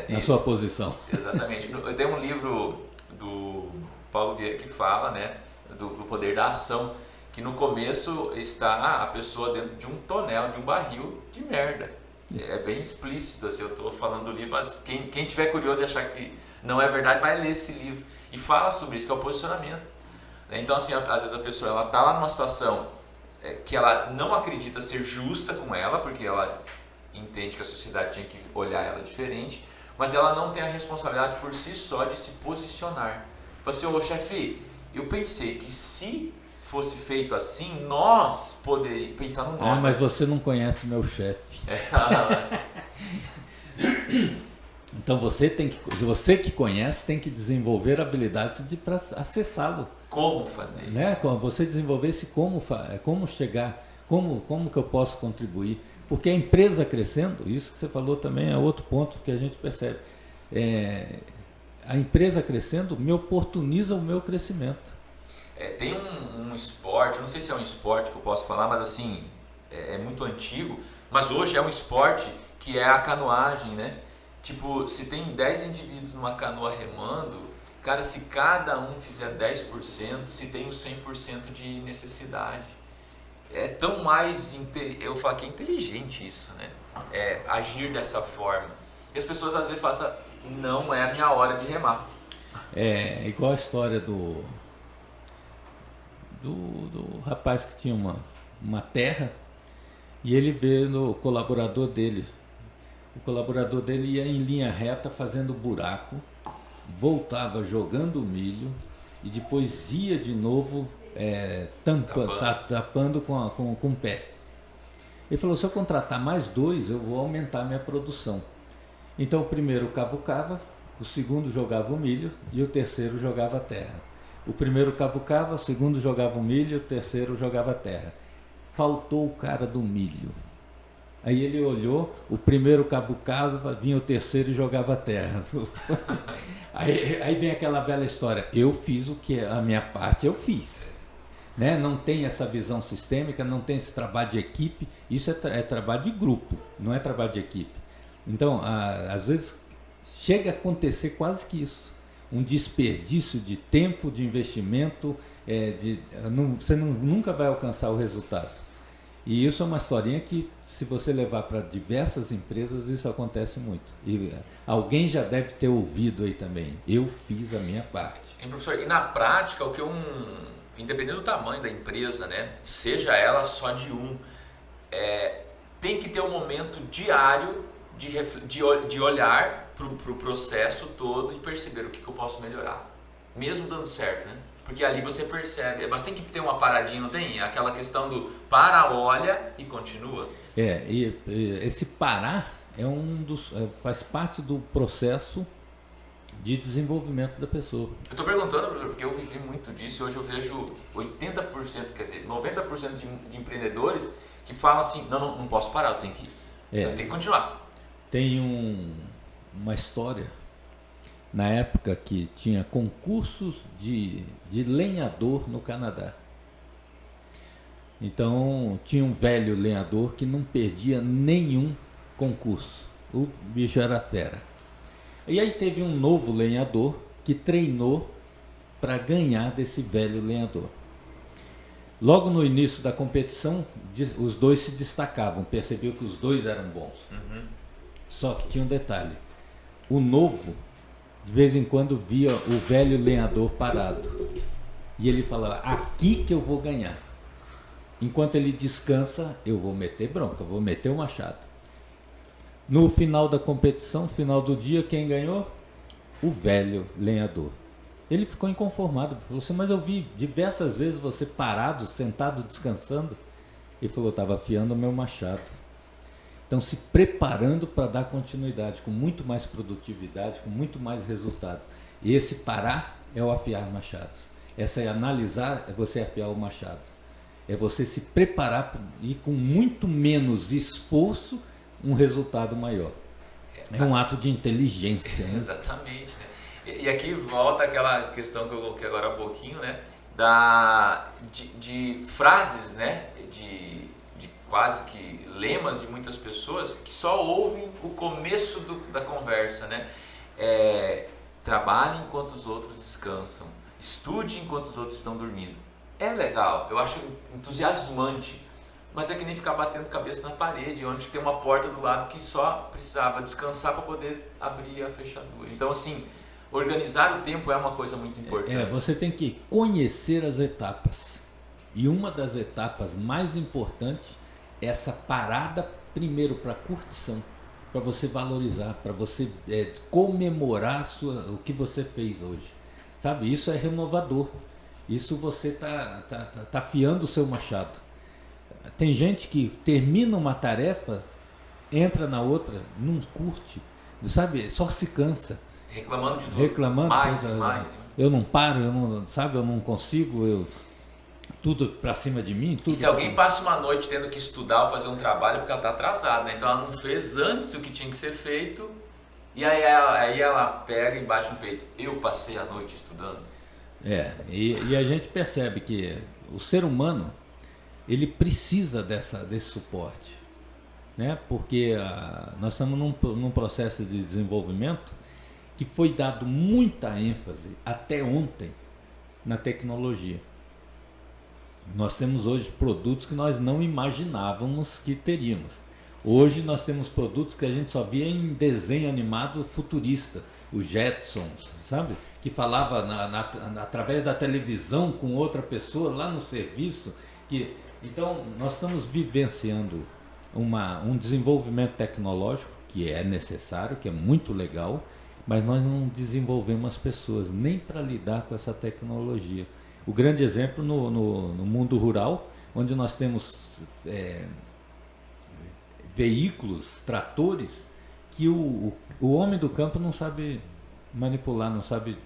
na sua posição. Exatamente. Eu tenho um livro do Paulo Vieira que fala, né, do poder da ação, que no começo está a pessoa dentro de um tonel, de um barril de merda. É bem explícito, assim, eu estou falando do livro, mas quem tiver curioso e achar que não é verdade, vai ler esse livro. E fala sobre isso, que é o posicionamento. Então, assim, às vezes a pessoa ela está lá numa situação que ela não acredita ser justa com ela, porque ela entende que a sociedade tinha que olhar ela diferente, mas ela não tem a responsabilidade por si só de se posicionar. Fala assim, ô chefe, eu pensei que se fosse feito assim, nós poderíamos pensar no nós. Mas você não conhece meu chefe. Então você que conhece tem que desenvolver habilidades para acessá-lo. Como fazer isso? Né? Você desenvolver como chegar, como que eu posso contribuir. Porque a empresa crescendo, isso que você falou também é outro ponto que a gente percebe. A empresa crescendo me oportuniza o meu crescimento. Tem um esporte, não sei se é um esporte que eu posso falar, mas assim, é muito antigo, mas hoje é um esporte que é a canoagem, né? Tipo, se tem 10 indivíduos numa canoa remando, cara, se cada um fizer 10%, se tem o 100% de necessidade. É tão mais, eu falo que é inteligente isso, né? Agir dessa forma. E as pessoas às vezes falam, não é a minha hora de remar. É igual a história do rapaz que tinha uma terra e ele vê no colaborador dele. O colaborador dele ia em linha reta fazendo buraco, voltava jogando milho e depois ia de novo tapando com o pé. Ele falou, se eu contratar mais 2, eu vou aumentar minha produção. Então o primeiro cavucava, o segundo jogava o milho e o terceiro jogava a terra. O primeiro cavucava, o segundo jogava o milho, o terceiro jogava a terra. Faltou o cara do milho. Aí ele olhou, o primeiro cavucava, vinha o terceiro e jogava a terra. Aí vem aquela velha história, eu fiz o que a minha parte eu fiz. Né? Não tem essa visão sistêmica, não tem esse trabalho de equipe, isso é trabalho de grupo, não é trabalho de equipe. Então, às vezes chega a acontecer quase que isso. Um desperdício de tempo, de investimento, você nunca vai alcançar o resultado. E isso é uma historinha que, se você levar para diversas empresas, isso acontece muito. E alguém já deve ter ouvido aí também. Eu fiz a minha parte. E, professor, e na prática, o que independente do tamanho da empresa, né, seja ela só de tem que ter um momento diário de olhar para o processo todo e perceber o que eu posso melhorar, mesmo dando certo, né? Porque ali você percebe, mas tem que ter uma paradinha, não tem? Aquela questão do para, olha e continua. E esse parar faz parte do processo de desenvolvimento da pessoa. Eu estou perguntando, porque eu vivi muito disso, hoje eu vejo 80%, quer dizer, 90% de empreendedores que falam assim, não posso parar, eu tenho que continuar. Tem uma história, na época que tinha concursos de lenhador no Canadá. Então tinha um velho lenhador que não perdia nenhum concurso, o bicho era fera. E aí teve um novo lenhador que treinou para ganhar desse velho lenhador. Logo no início da competição, os dois se destacavam, percebeu que os dois eram bons. Uhum. Só que tinha um detalhe, o novo de vez em quando via o velho lenhador parado e ele falava, aqui que eu vou ganhar. Enquanto ele descansa, eu vou meter bronca, vou meter o machado. No final da competição, no final do dia, quem ganhou? O velho lenhador. Ele ficou inconformado, falou assim, mas eu vi diversas vezes você parado, sentado, descansando. Ele falou, estava afiando o meu machado. Então, se preparando para dar continuidade, com muito mais produtividade, com muito mais resultado. E esse parar é o afiar machados. Essa é analisar, é você afiar o machado. É você se preparar e com muito menos esforço, um resultado maior. É um ato de inteligência. Né? Exatamente. Né? E aqui volta aquela questão que eu coloquei agora há pouquinho, né? De frases, né? De quase que lemas de muitas pessoas que só ouvem o começo da conversa, né? Trabalhe enquanto os outros descansam, estude enquanto os outros estão dormindo. É legal, eu acho entusiasmante, mas é que nem ficar batendo cabeça na parede, onde tem uma porta do lado que só precisava descansar para poder abrir a fechadura. Então, assim, organizar o tempo é uma coisa muito importante. Você tem que conhecer as etapas. E uma das etapas mais importantes é essa parada primeiro para curtição, para você valorizar, para você comemorar o que você fez hoje. Sabe? Isso é renovador. Isso você tá afiando o seu machado. Tem gente que termina uma tarefa, entra na outra, não curte, sabe? Só se cansa. Reclamando de tudo. Reclamando. Mais. Eu não paro, eu não consigo, tudo pra cima de mim. Tudo. E se alguém passa uma noite tendo que estudar ou fazer um trabalho porque ela tá atrasada, né? Então ela não fez antes o que tinha que ser feito, e aí ela pega e bate no peito. Eu passei a noite estudando. E a gente percebe que o ser humano, ele precisa desse suporte, né? Porque nós estamos num processo de desenvolvimento que foi dado muita ênfase até ontem na tecnologia. Nós temos hoje produtos que nós não imaginávamos que teríamos. Hoje nós temos produtos que a gente só via em desenho animado futurista, os Jetsons, sabe? Que falava através da televisão com outra pessoa lá no serviço. Então nós estamos vivenciando um desenvolvimento tecnológico que é necessário, que é muito legal, mas nós não desenvolvemos as pessoas nem para lidar com essa tecnologia. O grande exemplo no mundo rural, onde nós temos veículos, tratores, que o homem do campo não sabe manipular, não sabe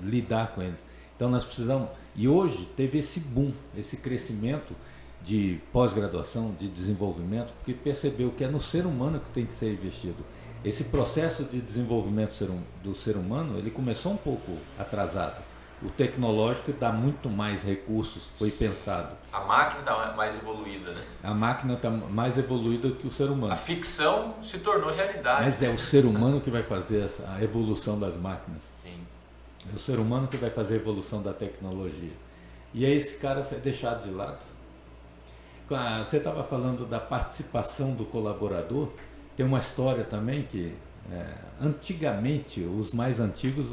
lidar com eles. Então nós precisamos... E hoje teve esse boom, esse crescimento de pós-graduação, de desenvolvimento, porque percebeu que é no ser humano que tem que ser investido. Esse processo de desenvolvimento do ser humano, ele começou um pouco atrasado. O tecnológico dá muito mais recursos, foi pensado. A máquina está mais evoluída, né? A máquina está mais evoluída que o ser humano. A ficção se tornou realidade. Mas é o ser humano que vai fazer a evolução das máquinas. Sim. É o ser humano que vai fazer a evolução da tecnologia. E aí esse cara foi deixado de lado. Você estava falando da participação do colaborador. Tem uma história também que antigamente, os mais antigos,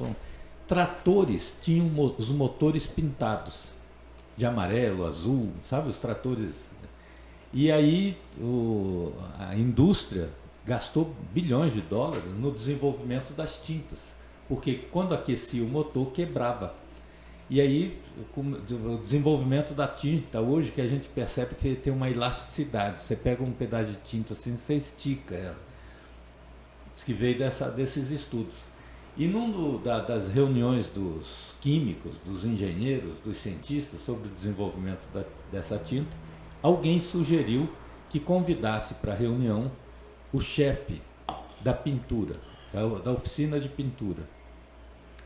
tratores tinham os motores pintados de amarelo, azul, sabe, os tratores. E aí a indústria gastou bilhões de dólares no desenvolvimento das tintas, porque quando aquecia o motor quebrava. E aí o desenvolvimento da tinta hoje, que a gente percebe que tem uma elasticidade. Você pega um pedaço de tinta assim, você estica ela. Diz que veio desses estudos. E das reuniões dos químicos, dos engenheiros, dos cientistas sobre o desenvolvimento dessa tinta, alguém sugeriu que convidasse para a reunião o chefe da pintura, da oficina de pintura.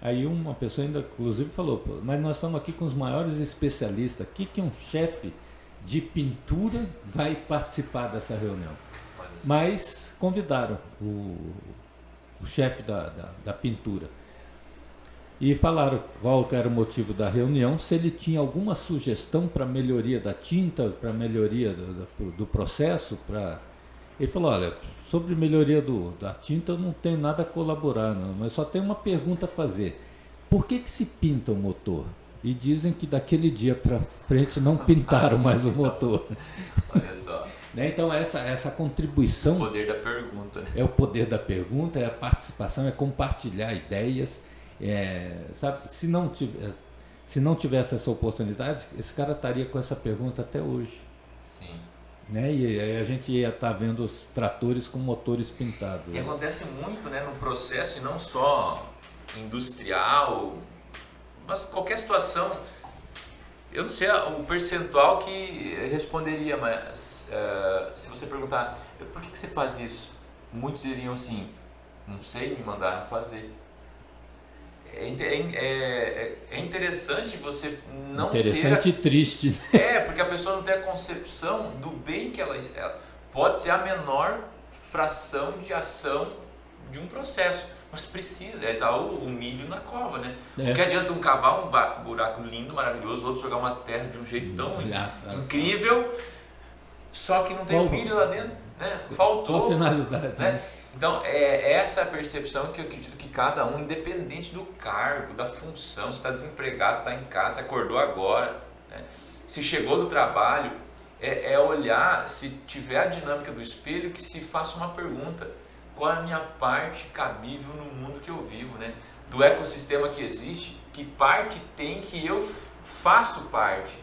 Aí uma pessoa ainda, inclusive, falou, mas nós estamos aqui com os maiores especialistas, o que um chefe de pintura vai participar dessa reunião? Mas convidaram o chefe da pintura e falaram qual era o motivo da reunião, se ele tinha alguma sugestão para melhoria da tinta, para melhoria do processo. Ele falou, olha, sobre melhoria da tinta eu não tenho nada a colaborar, não, mas só tenho uma pergunta a fazer. Por que se pinta o motor? E dizem que daquele dia para frente não pintaram mais o motor. Olha só. Então essa contribuição... O poder da pergunta, né? É o poder da pergunta, é a participação, é compartilhar ideias. Sabe? Se não tivesse essa oportunidade, esse cara estaria com essa pergunta até hoje. Sim. Né? E aí a gente ia estar vendo os tratores com motores pintados. E acontece muito, né, no processo, e não só industrial, mas qualquer situação. Eu não sei o percentual que responderia, mas se você perguntar, por que você faz isso? Muitos diriam assim, não sei, me mandaram fazer. É interessante você não interessante e triste. Porque a pessoa não tem a concepção do bem que ela pode ser a menor fração de ação de um processo, mas precisa, tá o milho na cova, né? Não que adianta um cavar um buraco lindo, maravilhoso, o outro jogar uma terra de um jeito tão incrível, só que não tem milho lá dentro, né? Faltou. Qual a finalidade, né? Então, essa é a percepção que eu acredito que cada um, independente do cargo, da função, se está desempregado, está em casa, acordou agora, né? Se chegou do trabalho, olhar, se tiver a dinâmica do espelho, que se faça uma pergunta: qual é a minha parte cabível no mundo que eu vivo, né? Do ecossistema que existe, que parte tem que eu faço parte?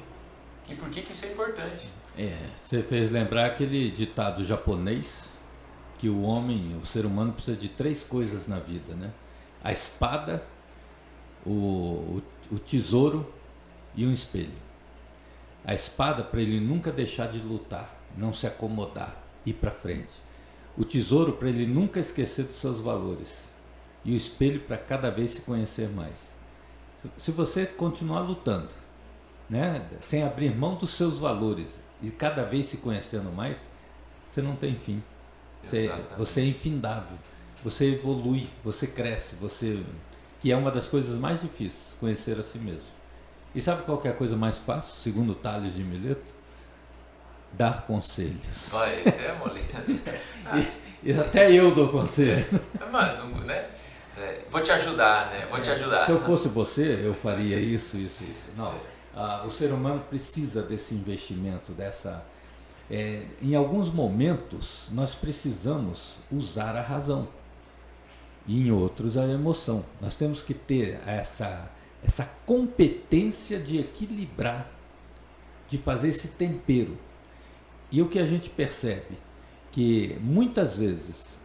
E por que isso é importante? Você fez lembrar aquele ditado japonês, que o homem, o ser humano, precisa de 3 coisas na vida, né? A espada, o tesouro e um espelho. A espada para ele nunca deixar de lutar, não se acomodar, ir para frente. O tesouro para ele nunca esquecer dos seus valores. E o espelho para cada vez se conhecer mais. Se você continuar lutando, né, sem abrir mão dos seus valores e cada vez se conhecendo mais, você não tem fim. Você é infindável, você evolui, você cresce, que é uma das coisas mais difíceis, conhecer a si mesmo. E sabe qual que é a coisa mais fácil, segundo Tales de Mileto? Dar conselhos. Olha, isso é moleza. E até eu dou conselho. Mas, né? Vou te ajudar, né? Vou te ajudar. Se eu fosse você, eu faria isso. Não, o ser humano precisa desse investimento, em alguns momentos nós precisamos usar a razão e em outros a emoção. Nós temos que ter essa competência de equilibrar, de fazer esse tempero. E o que a gente percebe que muitas vezes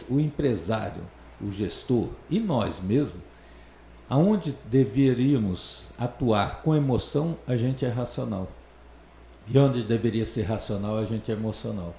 o empresário, o gestor e nós mesmos, aonde deveríamos atuar com emoção, a gente é racional. E onde deveria ser racional, a gente é emocional.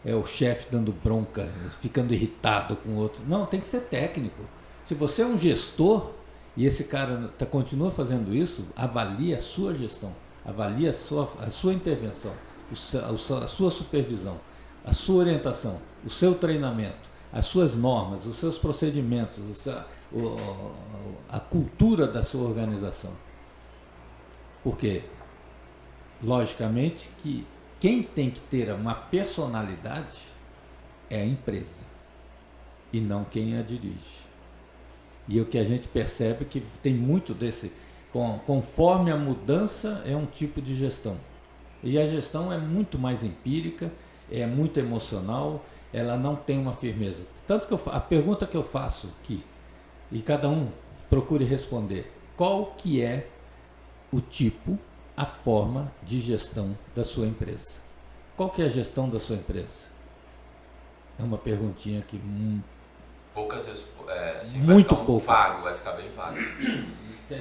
É o chefe dando bronca, ficando irritado com o outro. Não, tem que ser técnico. Se você é um gestor e esse cara continua fazendo isso, avalie a sua gestão, avalie a sua intervenção, a sua supervisão, a sua orientação, o seu treinamento, as suas normas, os seus procedimentos, a cultura da sua organização. Por quê? Logicamente que quem tem que ter uma personalidade é a empresa e não quem a dirige. E o que a gente percebe é que tem muito desse, conforme a mudança é um tipo de gestão. E a gestão é muito mais empírica, é muito emocional, ela não tem uma firmeza. Tanto que a pergunta que eu faço aqui, e cada um procure responder, qual que é o tipo, a forma de gestão da sua empresa? Qual que é a gestão da sua empresa? É uma perguntinha que poucas vezes, muito pouco. Vago, vai ficar bem vago.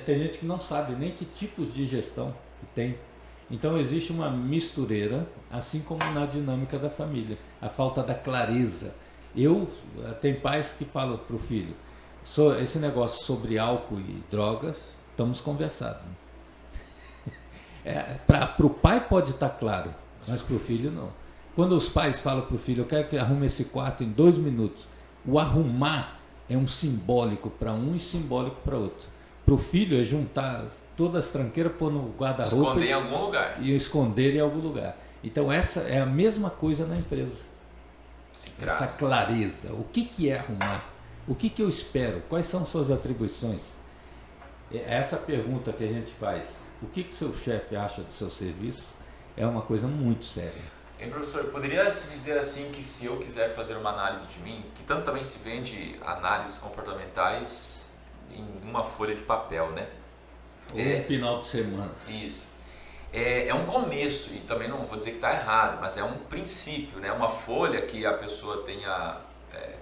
Tem gente que não sabe nem que tipos de gestão tem. Então existe uma mistureira, assim como na dinâmica da família, a falta da clareza. Tem pais que falam para o filho, esse negócio sobre álcool e drogas, estamos conversando. Para o pai pode estar claro, mas para o filho não. Quando os pais falam para o filho, eu quero que arrume esse quarto em 2 minutos, o arrumar é um simbólico para um e simbólico para outro. Para o filho é juntar todas as tranqueiras, pôr no guarda-roupa esconder em algum lugar. E esconder em algum lugar. Então essa é a mesma coisa na empresa. Essa clareza. O que é arrumar? O que eu espero? Quais são suas atribuições? Essa pergunta que a gente faz, o que seu chefe acha do seu serviço, é uma coisa muito séria. Professor, poderia se dizer assim que se eu quiser fazer uma análise de mim, que tanto também se vende análises comportamentais em uma folha de papel, né? Ou no final de semana. Isso. É um começo, e também não vou dizer que está errado, mas é um princípio, né? Uma folha que a pessoa tenha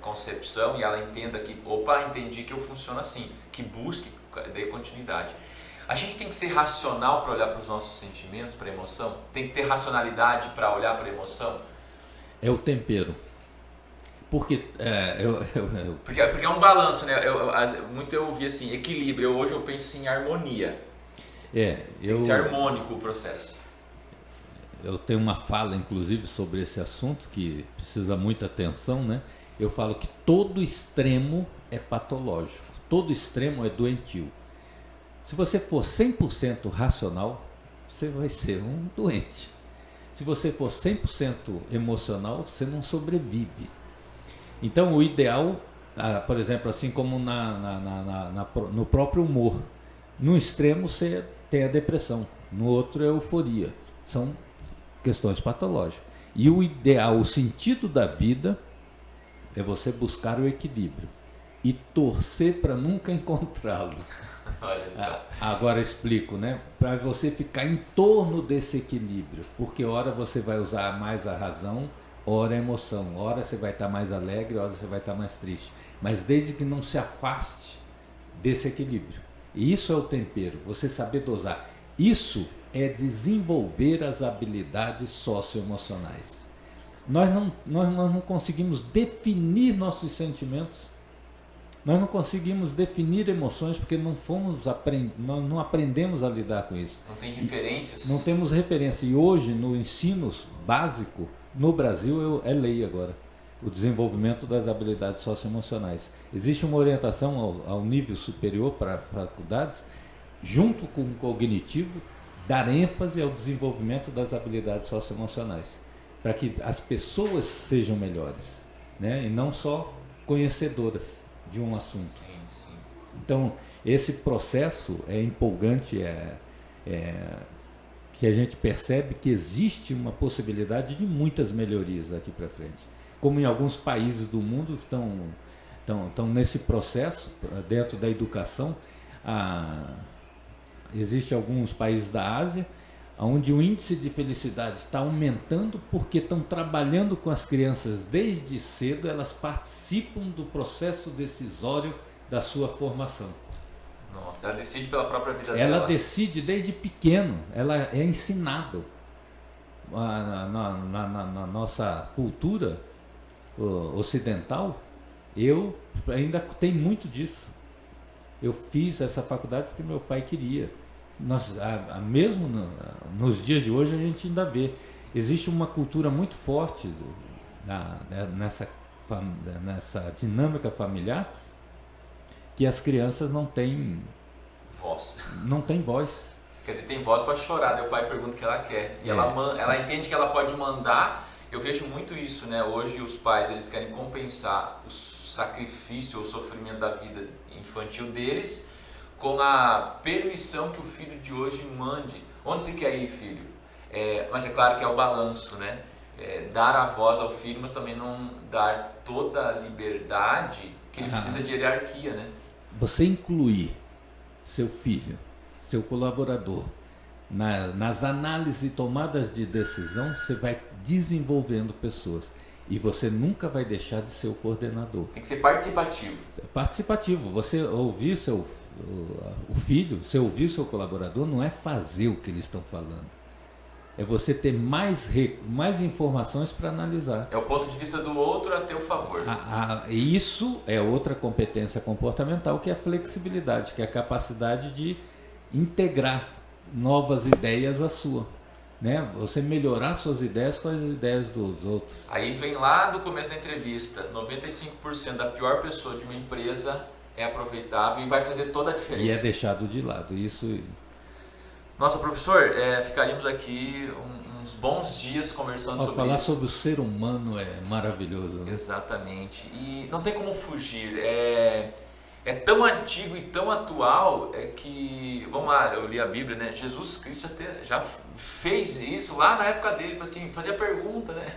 concepção e ela entenda que, entendi que eu funciono assim, que busque, dê continuidade. A gente tem que ser racional para olhar para os nossos sentimentos, para a emoção? Tem que ter racionalidade para olhar para a emoção? É o tempero. Porque porque é um balanço, né? Muito eu ouvi assim, equilíbrio. Hoje eu penso assim, em harmonia. Tem que ser harmônico o processo. Eu tenho uma fala, inclusive, sobre esse assunto que precisa muita atenção, né? Eu falo que todo extremo é patológico, todo extremo é doentio. Se você for 100% racional, você vai ser um doente. Se você for 100% emocional, você não sobrevive. Então, o ideal, por exemplo, assim como no próprio humor, no extremo você tem a depressão, no outro é a euforia. São questões patológicas. E o ideal, o sentido da vida é você buscar o equilíbrio e torcer para nunca encontrá-lo. Olha só. Agora explico, né? Para você ficar em torno desse equilíbrio, porque hora você vai usar mais a razão, hora a emoção, hora você vai estar mais alegre, hora você vai estar mais triste. Mas desde que não se afaste desse equilíbrio. E isso é o tempero, você saber dosar. Isso é desenvolver as habilidades socioemocionais. Nós não conseguimos definir nossos sentimentos, nós não conseguimos definir emoções porque nós não aprendemos a lidar com isso. Não tem referências? Não temos referência. E hoje, no ensino básico, no Brasil, é lei agora, o desenvolvimento das habilidades socioemocionais. Existe uma orientação ao nível superior para faculdades, junto com o cognitivo, dar ênfase ao desenvolvimento das habilidades socioemocionais, para que as pessoas sejam melhores, né? E não só conhecedoras de um assunto. Sim, sim. Então, esse processo é empolgante, que a gente percebe que existe uma possibilidade de muitas melhorias daqui para frente. Como em alguns países do mundo estão nesse processo, dentro da educação, existem alguns países da Ásia onde o índice de felicidade está aumentando porque estão trabalhando com as crianças desde cedo, elas participam do processo decisório da sua formação. Nossa, ela decide pela própria vida dela. Ela decide desde pequeno, ela é ensinada. Na nossa cultura ocidental, eu ainda tenho muito disso. Eu fiz essa faculdade porque meu pai queria. Mesmo nos dias de hoje a gente ainda vê. Existe uma cultura muito forte nessa dinâmica familiar que as crianças não têm voz. Não tem voz. Quer dizer, tem voz para chorar, daí o pai pergunta o que ela quer. E ela entende que ela pode mandar. Eu vejo muito isso, né? Hoje os pais eles querem compensar o sacrifício ou sofrimento da vida infantil deles com a permissão que o filho de hoje mande. Onde você quer ir, filho? Mas é claro que é o balanço, né? Dar a voz ao filho, mas também não dar toda a liberdade que ele precisa de hierarquia, né? Você incluir seu filho, seu colaborador, nas análises e tomadas de decisão, você vai desenvolvendo pessoas. E você nunca vai deixar de ser o coordenador. Tem que ser participativo. Participativo. Você ouvir o filho, você ouvir seu colaborador, não é fazer o que eles estão falando. É você ter mais informações para analisar. É o ponto de vista do outro a teu favor. Isso é outra competência comportamental, que é a flexibilidade, que é a capacidade de integrar novas ideias à sua. Né? Você melhorar suas ideias com as ideias dos outros. Aí vem lá do começo da entrevista, 95% da pior pessoa de uma empresa é aproveitável e vai fazer toda a diferença. E é deixado de lado. Isso. Nossa, professor, ficaríamos aqui uns bons dias conversando sobre falar isso. Sobre o ser humano é maravilhoso. Né? Exatamente. E não tem como fugir. É tão antigo e tão atual que, vamos lá, eu li a Bíblia, né? Jesus Cristo já fez isso lá na época dele, assim, fazia pergunta, né?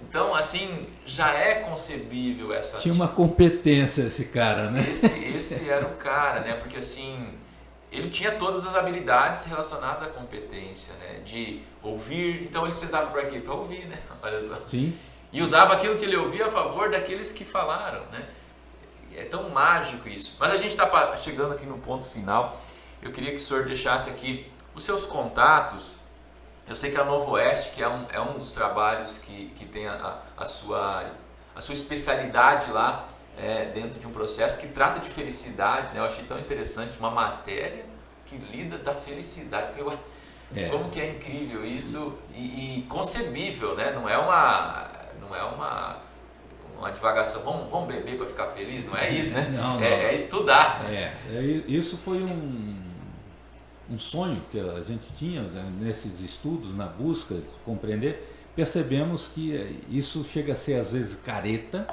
Então, assim, já é concebível essa... Tinha uma competência esse cara, né? Esse era o cara, né? Porque, assim, ele tinha todas as habilidades relacionadas à competência, né? De ouvir, então ele sentava por aqui para ouvir, né? Olha só. Sim. E usava aquilo que ele ouvia a favor daqueles que falaram, né? É tão mágico isso. Mas a gente está chegando aqui no ponto final. Eu queria que o senhor deixasse aqui os seus contatos. Eu sei que a Novo Oeste, que é um dos trabalhos que tem a sua especialidade lá dentro de um processo que trata de felicidade, né? Eu achei tão interessante uma matéria que lida da felicidade. Como que é incrível isso e concebível, né? Não é uma divagação, vamos beber para ficar feliz, não é isso, né? Não. É estudar. Isso foi um sonho que a gente tinha, né, nesses estudos, na busca de compreender. Percebemos que isso chega a ser às vezes careta,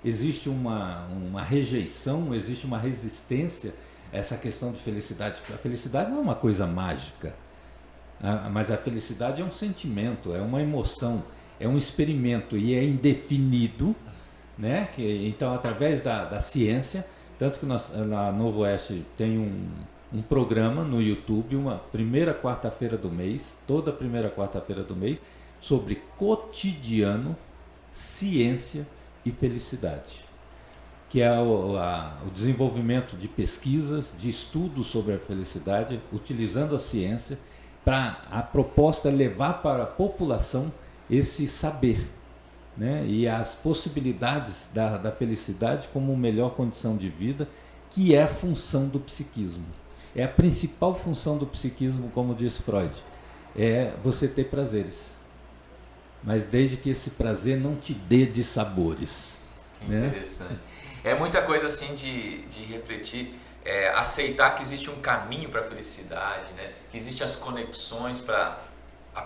existe uma rejeição, existe uma resistência a essa questão de felicidade. A felicidade não é uma coisa mágica, mas a felicidade é um sentimento, é uma emoção, é um experimento e é indefinido, né? Então, através da ciência, tanto que nós, na Novo Oeste, tem um programa no YouTube, uma primeira quarta-feira do mês, toda primeira quarta-feira do mês, sobre cotidiano, ciência e felicidade, que é o desenvolvimento de pesquisas, de estudos sobre a felicidade, utilizando a ciência, para a proposta levar para a população esse saber, né? E as possibilidades da felicidade como melhor condição de vida, que é a função do psiquismo. É a principal função do psiquismo, como diz Freud, é você ter prazeres, mas desde que esse prazer não te dê dissabores. Que interessante. É muita coisa assim de refletir, aceitar que existe um caminho para a felicidade, né? Que existem as conexões para a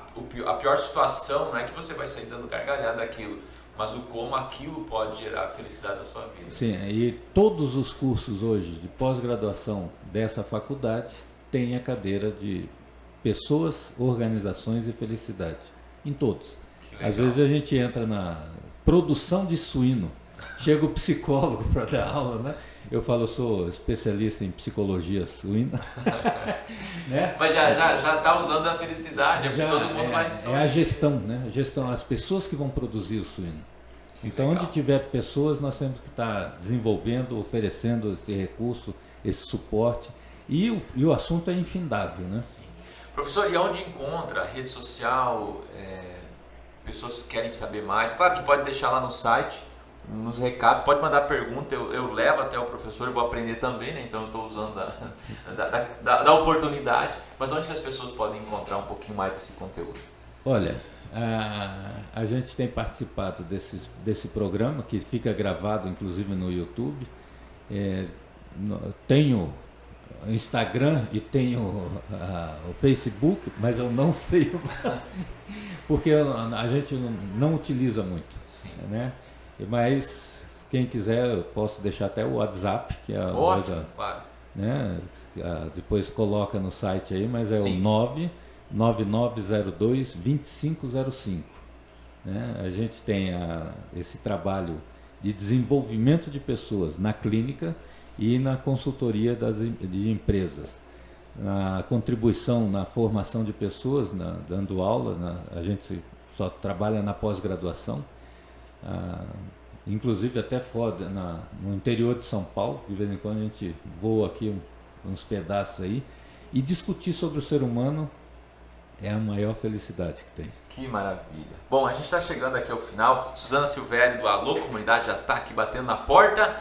pior situação, não é que você vai sair dando gargalhada daquilo, mas o como aquilo pode gerar a felicidade da sua vida. Sim, e todos os cursos hoje de pós-graduação dessa faculdade têm a cadeira de pessoas, organizações e felicidade, em todos. Às vezes a gente entra na produção de suíno, chega o psicólogo para dar aula, né? Eu falo, eu sou especialista em psicologia suína. Né? Mas já está usando a felicidade, todo mundo vai é a gestão, né? A gestão, as pessoas que vão produzir o suíno. Então, onde tiver pessoas, nós temos que estar desenvolvendo, oferecendo esse recurso, esse suporte. E o assunto é infindável, né? Sim. Professor, e onde encontra? Rede social, pessoas que querem saber mais? Claro que pode deixar lá no site, nos recados, pode mandar pergunta, eu levo até o professor, eu vou aprender também, né? Então eu estou usando da oportunidade. Mas onde que as pessoas podem encontrar um pouquinho mais desse conteúdo? Olha, a gente tem participado desse programa, que fica gravado inclusive no YouTube. Tenho Instagram e tenho o Facebook, mas eu não sei, porque a gente não utiliza muito. Sim. Né? Mas quem quiser, eu posso deixar até o WhatsApp, que é ótimo, claro. Né? Depois coloca no site aí, mas é Sim. o 99902-2505. Né? A gente tem esse trabalho de desenvolvimento de pessoas na clínica e na consultoria de empresas. Na contribuição na formação de pessoas, dando aula, a gente só trabalha na pós-graduação. Inclusive até fora, no interior de São Paulo, de vez em quando a gente voa aqui uns pedaços aí, e discutir sobre o ser humano é a maior felicidade que tem. Que maravilha. Bom, a gente está chegando aqui ao final. Suzana Silvério do Alô Comunidade já está aqui batendo na porta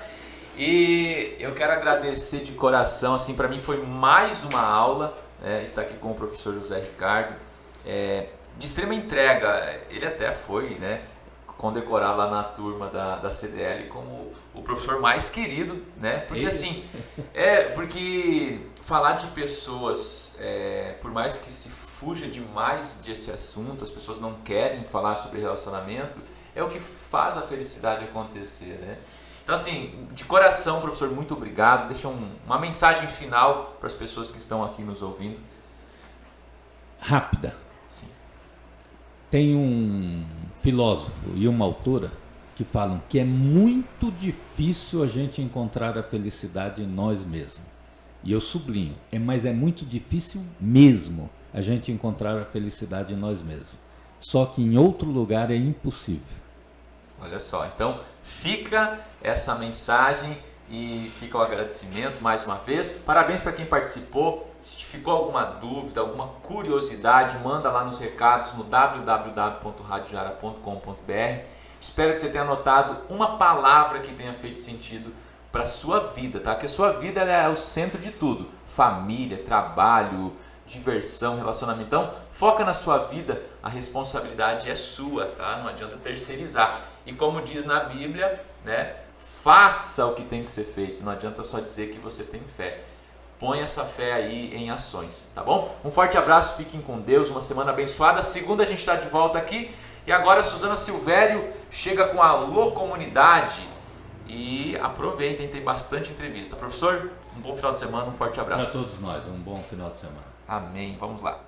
e eu quero agradecer de coração, assim, para mim foi mais uma aula, estar aqui com o professor José Ricardo, de extrema entrega. Ele até foi, né, condecorado lá na turma da CDL como o professor mais querido, né? Porque assim, porque falar de pessoas, por mais que se fuja demais desse assunto, as pessoas não querem falar sobre relacionamento, é o que faz a felicidade acontecer, né? Então assim, de coração, professor, muito obrigado. Deixa uma mensagem final para as pessoas que estão aqui nos ouvindo. Rápida. Sim. Tem um filósofo e uma autora que falam que é muito difícil a gente encontrar a felicidade em nós mesmos. E eu sublinho, mas é muito difícil mesmo a gente encontrar a felicidade em nós mesmos. Só que em outro lugar é impossível. Olha só, então fica essa mensagem e fica o agradecimento mais uma vez. Parabéns para quem participou. Se ficou alguma dúvida, alguma curiosidade, manda lá nos recados no www.radiojara.com.br. Espero que você tenha anotado uma palavra que tenha feito sentido para a sua vida, tá? Porque a sua vida ela é o centro de tudo. Família, trabalho, diversão, relacionamento. Então, foca na sua vida, a responsabilidade é sua, tá? Não adianta terceirizar. E como diz na Bíblia, né? Faça o que tem que ser feito. Não adianta só dizer que você tem fé. Põe essa fé aí em ações, tá bom? Um forte abraço, fiquem com Deus, uma semana abençoada. Segunda a gente está de volta aqui. E agora a Suzana Silvério chega com a Alô Comunidade. E aproveitem, tem bastante entrevista. Professor, um bom final de semana, um forte abraço. Para todos nós, um bom final de semana. Amém, vamos lá.